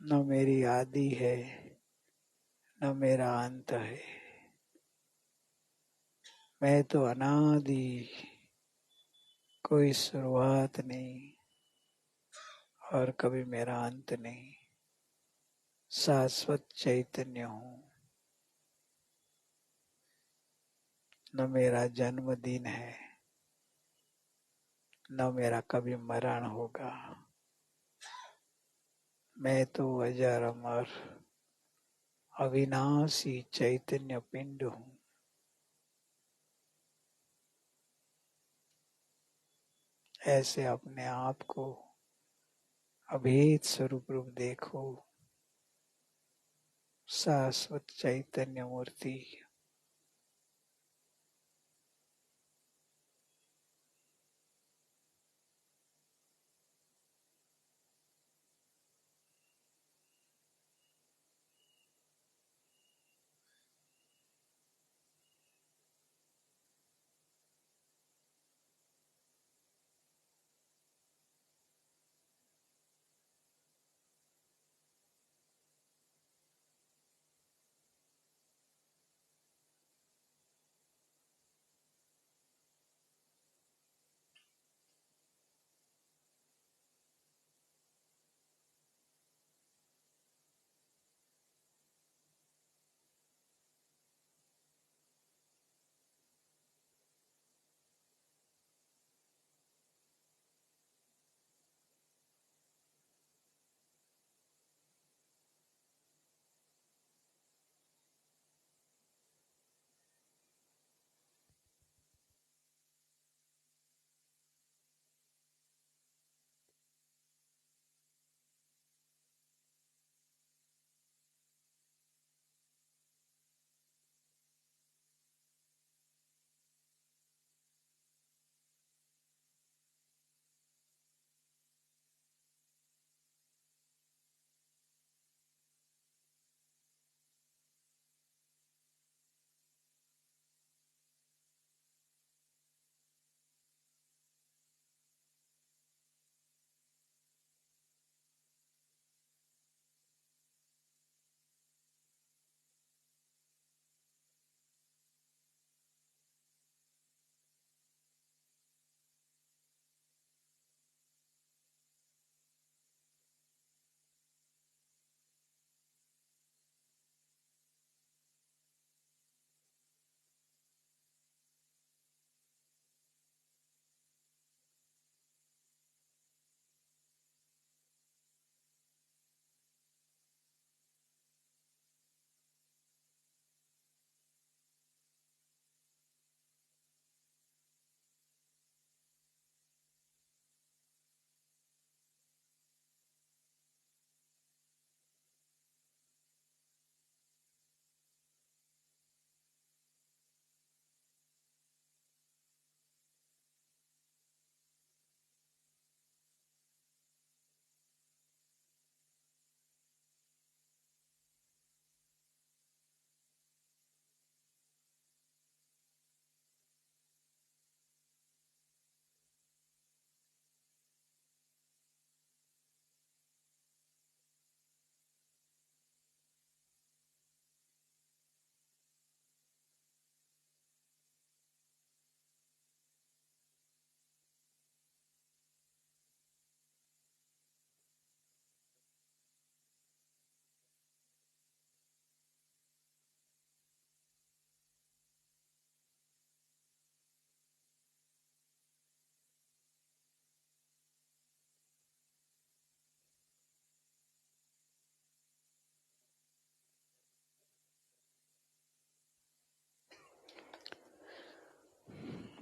न मेरी आदि है न मेरा अंत है। मैं तो अनादि, कोई शुरुआत नहीं और कभी मेरा अंत नहीं। शाश्वत चैतन्य हूँ। न मेरा जन्मदिन है न मेरा कभी मरण होगा। मैं तो अजर अमर अविनाशी चैतन्य पिंड हूँ। ऐसे अपने आप को अभेद स्वरूप रूप देखो। शाश्वत चैतन्य मूर्ति।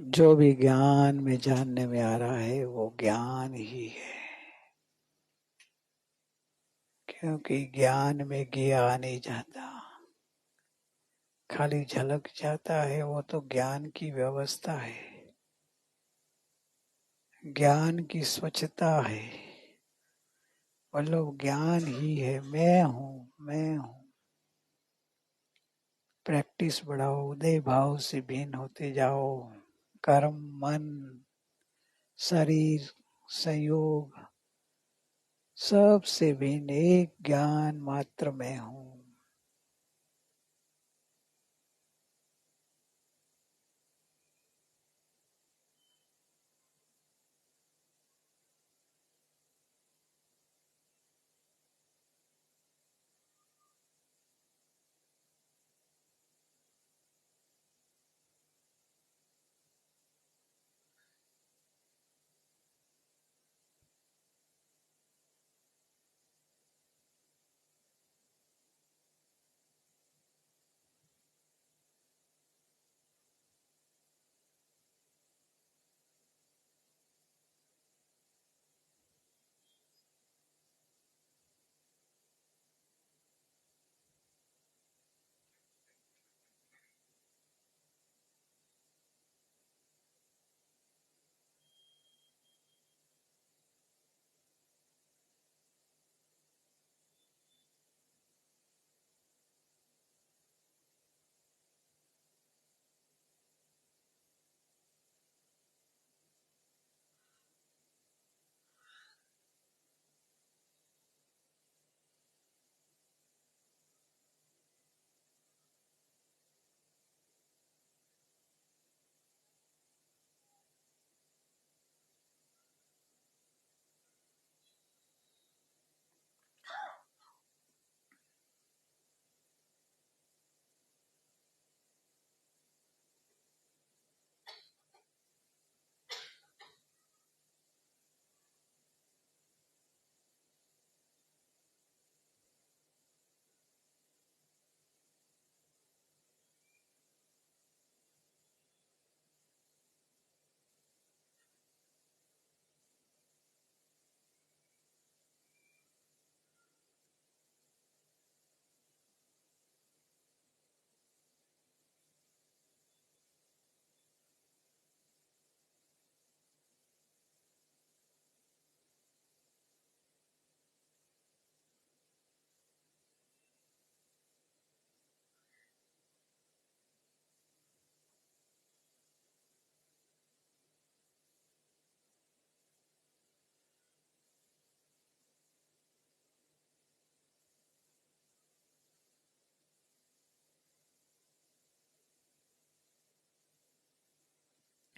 जो भी ज्ञान में जानने में आ रहा है वो ज्ञान ही है। क्योंकि ज्ञान में गया नहीं जाता, खाली झलक जाता है। वो तो ज्ञान की व्यवस्था है, ज्ञान की स्वच्छता है। मतलब ज्ञान ही है। मैं हूँ, मैं हूँ। प्रैक्टिस बढ़ाओ, उदय भाव से भिन्न होते जाओ। कर्म, मन, शरीर, संयोग सबसे भिन्न एक ज्ञान मात्र मैं हूँ।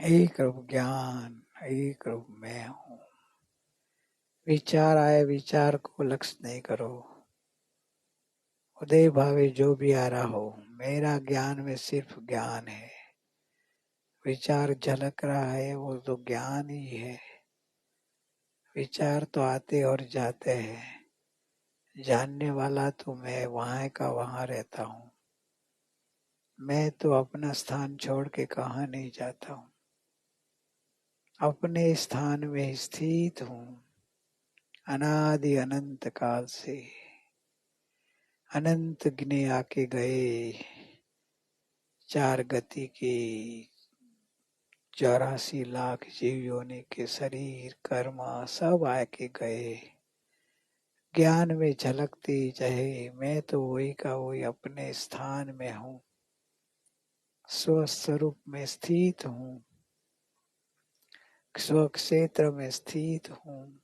एक रूप ज्ञान, एक रूप मैं हूँ। विचार आए, विचार को लक्ष्य नहीं करो। उदय भावे जो भी आ रहा हो, मेरा ज्ञान में सिर्फ ज्ञान है। विचार झलक रहा है वो तो ज्ञान ही है। विचार तो आते और जाते हैं, जानने वाला तो मैं वहाँ का वहाँ रहता हूँ। मैं तो अपना स्थान छोड़ के कहाँ नहीं जाता हूँ, अपने स्थान में स्थित हूँ। अनादि अनंत काल से अनंत गिने आके गए, चार गति की 84 लाख जीव योनि के शरीर कर्मा सब आके गए। ज्ञान में झलकती चाहे, मैं तो वही का वही अपने स्थान में हूँ, स्वस्वरूप में स्थित हूँ, स्वक्षेत्र में स्थित हूँ।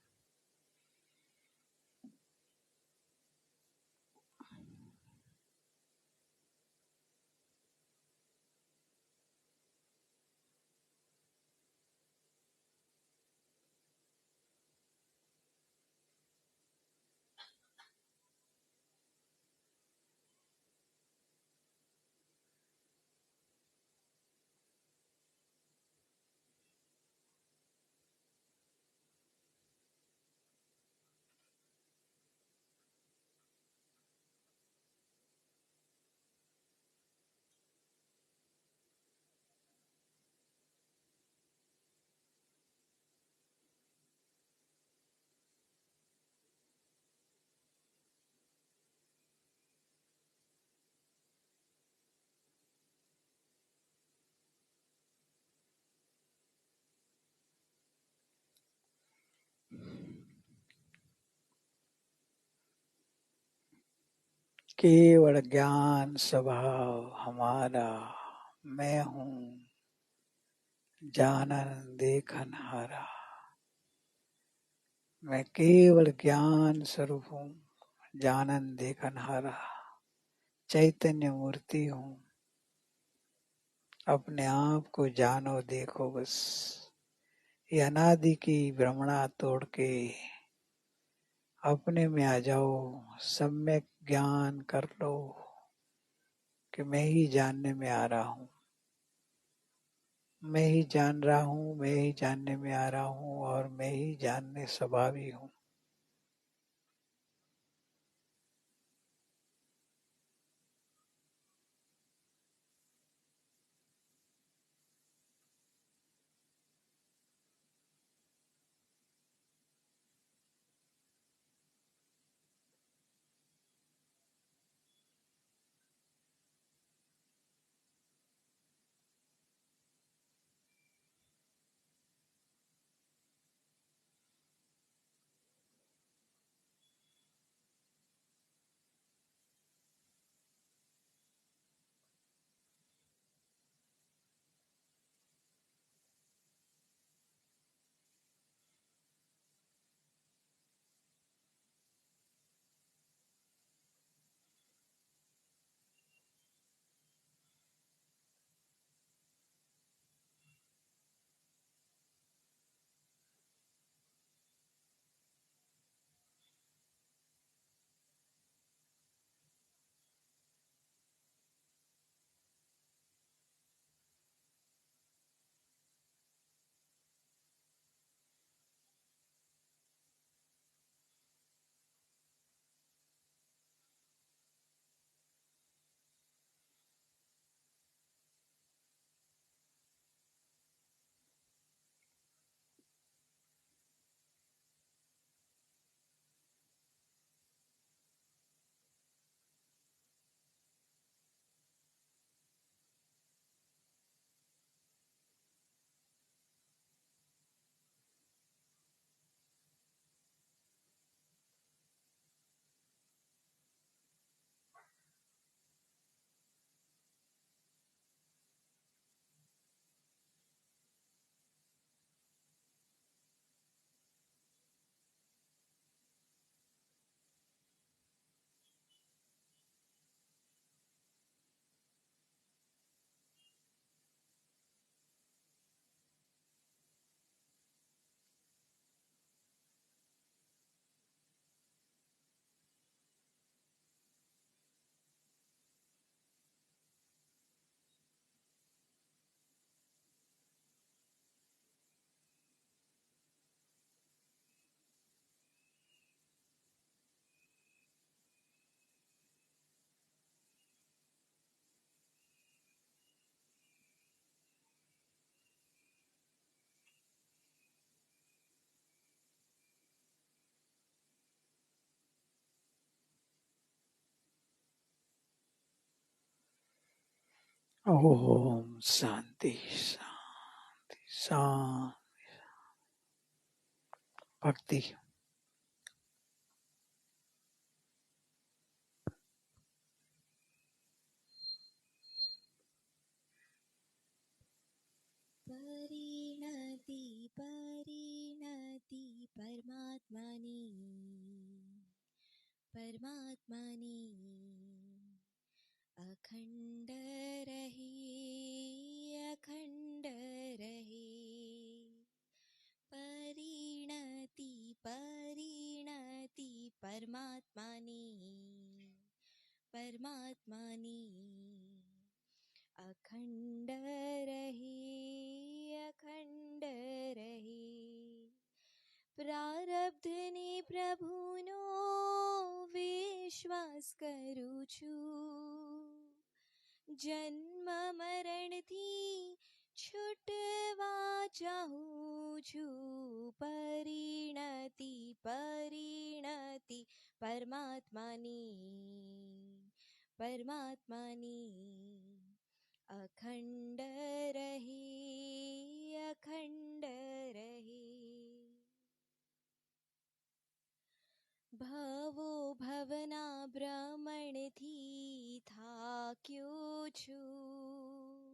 केवल ज्ञान स्वभाव हमारा, मैं हूँ जानन देखन हारा। मैं केवल ज्ञान स्वरूप हूँ, जानन देखन हारा, चैतन्य मूर्ति हूँ। अपने आप को जानो देखो बस, ये अनादि की भ्रमणा तोड़ के अपने में आ जाओ, सम्यक ज्ञान कर लो कि मैं ही जानने में आ रहा हूँ, मैं ही जान रहा हूँ, मैं ही जानने में आ रहा हूँ और मैं ही जानने स्वभावी हूँ। ओम शांति शांति शांति। भक्ति। परिणति परिणति परमात्मनि परमात्मनि अखंड रहे अखंड रहे परिणति परिणति परमात्मनि परमात्मनि अखंड रहे अखंड रहे प्रारब्धने प्रभुनो विश्वास करूं છું જન્મ મરણથી છૂટવા ચાહું છું પરિણતિ પરિણતિ પરમાત્માની પરમાત્માની अखंड रहे अखंड रहे भवो भवना भ्रमणथी થાક્યો છું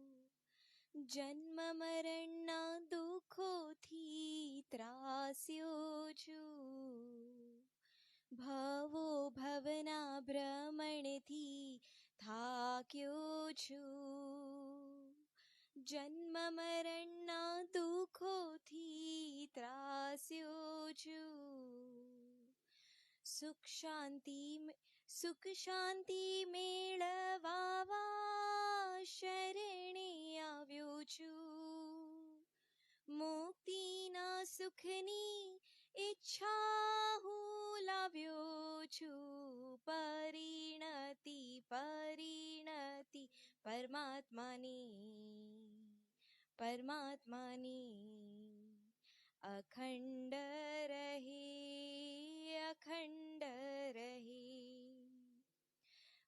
જન્મ મરણના દુઃખોથી ત્રાસ્યો છું જન્મ મરણના દુઃખોથી ત્રાસ્યો છું. સુખ શાંતિ મેળવવા શરણે આવ્યો છું. મુક્તિના સુખની ઈચ્છા હું લાવ્યો છું. પરિણતિ પરમાત્માની અખંડ રહે.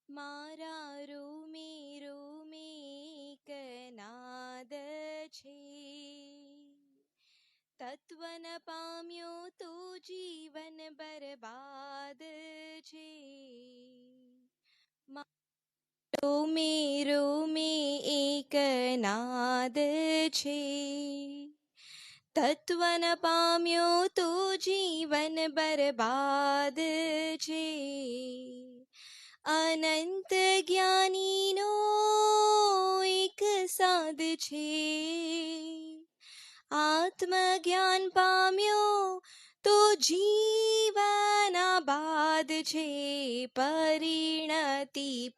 મારા રોમે રોમે એક નાદ છે. તત્વ ન પામ્યો તો જીવન બરબાદ છે. રોમે રોમે એક નાદ છે. તત્વ ન પામ્યો તો જીવન બરબાદ છે. અનંત જ્ઞાનીનો એક સાદ છે. આત્મજ્ઞાન પામ્યો તો જીવન આબાદ છે. પરિણતિ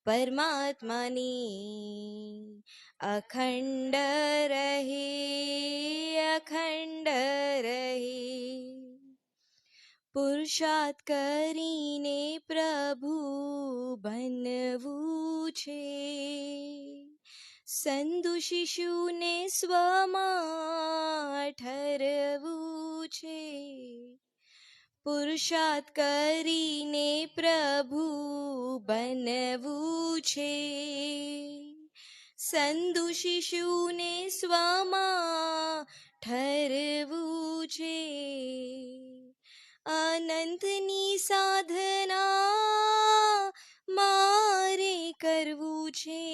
પરમાત્માની અખંડ રહે. પુરુષાર્થ કરીને પ્રભુ બનવું છે. સંધુ શિશુને સ્વમાં ઠરવું છે. પુરુષાર્થ કરીને પ્રભુ બનવું છે. સંધુ શિશુને સ્વમાં ઠરવું છે. અનંતની સાધના મારે કરવું છે.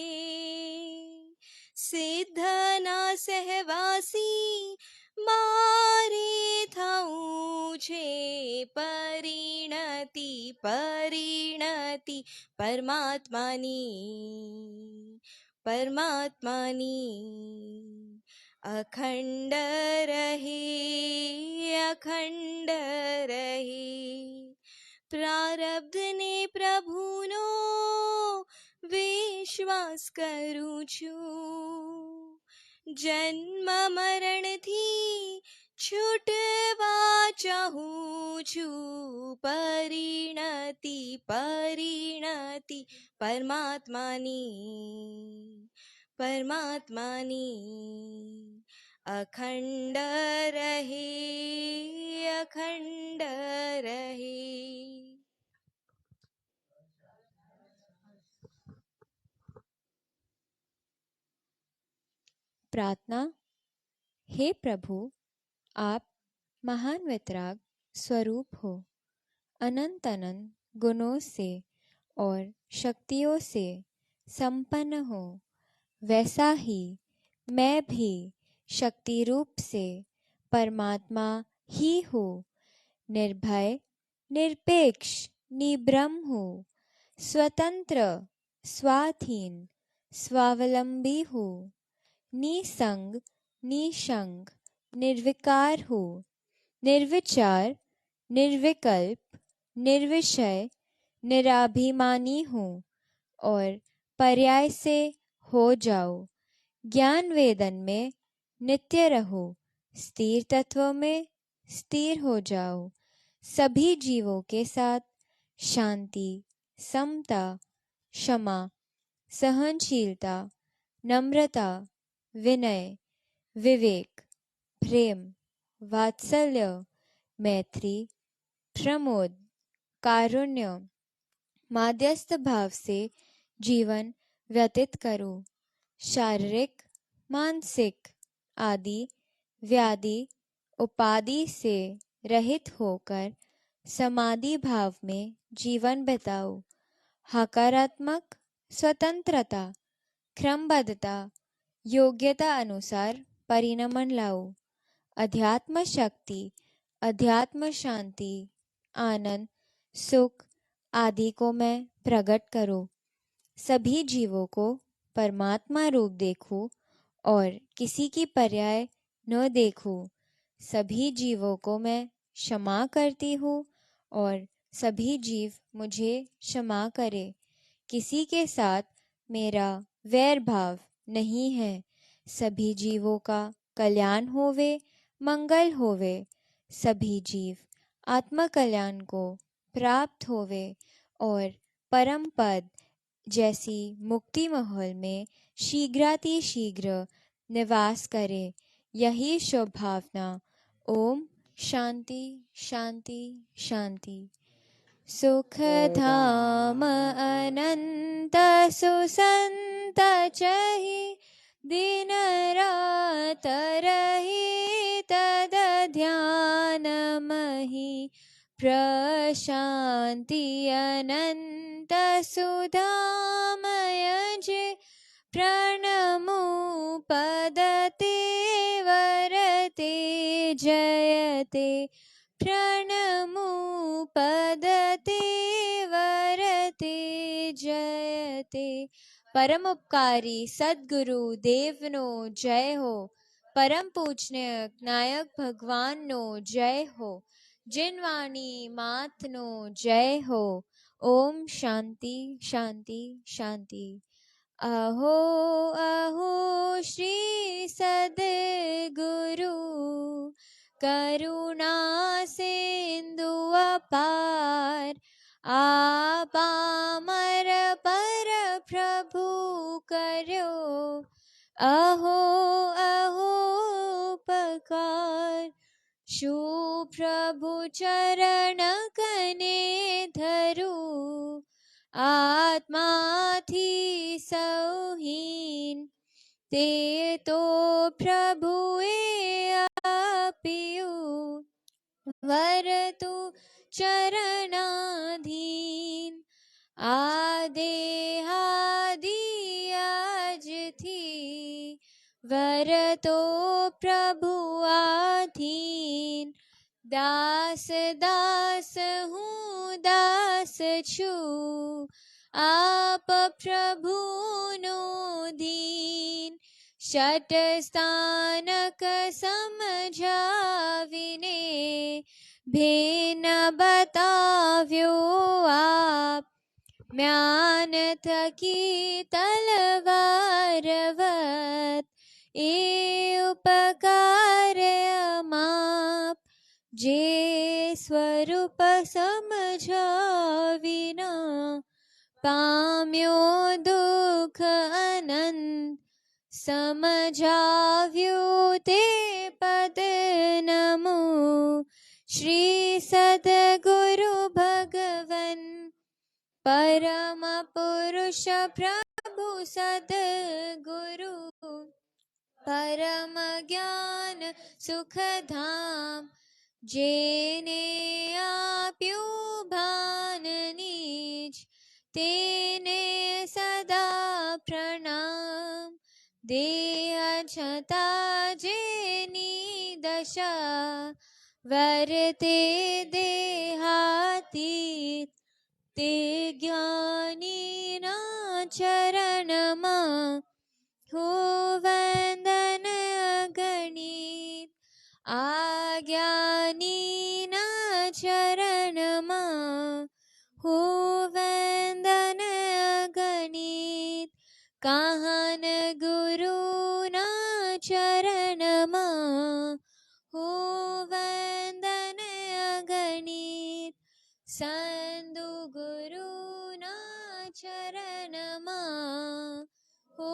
સિદ્ધના સહવાસી મારે થવું છે. પરિણતિ પરમાત્માની અખંડ રહે. પ્રારબ્ધને પ્રભુનો વિશ્વાસ કરું છું. જન્મ મરણથી છૂટવા ચાહું છું. પરિણતિ પરમાત્માની અખંડ રહે. प्रार्थना। हे प्रभु, आप महान वितराग स्वरूप हो, अनंत गुणों से और शक्तियों से संपन्न हो। वैसा ही मैं भी शक्ति रूप से परमात्मा ही हूँ। निर्भय, निरपेक्ष, निब्रह्म हूँ। स्वतंत्र, स्वाधीन, स्वावलंबी हूँ। निसंग, निशंग, निर्विकार हूँ। निर्विचार, निर्विकल्प, निर्विषय, निराभिमानी हूँ और पर्याय से हो जाओ। ज्ञान वेदन में नित्य रहो, स्थिर तत्वों में स्थिर हो जाओ। सभी जीवों के साथ शांति, समता, क्षमा, सहनशीलता, नम्रता, विनय, विवेक, प्रेम, वात्सल्य, मैत्री, प्रमोद, कारुण्य, माध्यस्थ भाव से जीवन व्यतीत करो। शारीरिक, मानसिक आदि व्याधि उपाधि से रहित होकर समाधि भाव में जीवन बिताओ। हकारात्मक स्वतंत्रता, क्रमबद्धता, योग्यता अनुसार परिणमन लाओ। अध्यात्म शक्ति, अध्यात्म शांति, आनंद, सुख आदि को मैं प्रकट करो। सभी जीवों को परमात्मा रूप देखूं और किसी की पर्याय न देखूं। सभी जीवों को मैं क्षमा करती हूँ और सभी जीव मुझे क्षमा करे। किसी के साथ मेरा वैर भाव नहीं है। सभी जीवों का कल्याण होवे, मंगल होवे। सभी जीव आत्म कल्याण को प्राप्त होवे और परम पद जैसी मुक्ति महल में शीघ्रातिशीघ्र निवास करे। यही शुभ भावना। ओम शांति शांति शांति। सुख धाम अनंत सुसंत चहि, दिन रात रही तद ध्यान मही। प्रशांति अनंत सुधामय जे, प्रणमु पदते वरते जयते। प्रणमु पदते वरते जयते। परम उपकारी सद्गुरु देवनो जय हो। परम पूजनीय नायक भगवान नो जय हो। जिनवाणी मात नो जय हो। ओम शांति शांति शांति। अहो अहो श्री सद्गुरु, करुणा सिंधु अपार। आप अमर पर प्रभु करो, अहो अहो उपकार। शु प्रभु चरण कने धरू, आत्मा थी सौहीन। ते तो प्रभुए आप्यु, वर तू चरणाधीन। आदे आदि आज थी, वर तो प्रभु आधीन। दास दास हूँ दास छु, आप प्रभु नो दीन। षट स्थानक समझाविने, भेन बताव्यो आप। म्यान थकी तलवारवत, ए उपकार अमाप। जे स्वरूप समझाविना, पाम्यो दुख अनंत। समझाव्यो ते पद नमो, श्री सद्गुरु भगवन। परम पुरुष प्रभु सद्गुरु, परम ज्ञान सुख धाम। जेने आप्यु भान नीच, तेने सदा प्रणाम। देह छता जेनी दशा, वरते देहातीत। ते ज्ञानी ना चरणमा, हो वंदन गणित। आज्ञानी ना चरणमा, हो वंदन गणित। काहन गुरु ना चरणमा, हो वंदन गणित। संदु गुरु ना चरणमा, हो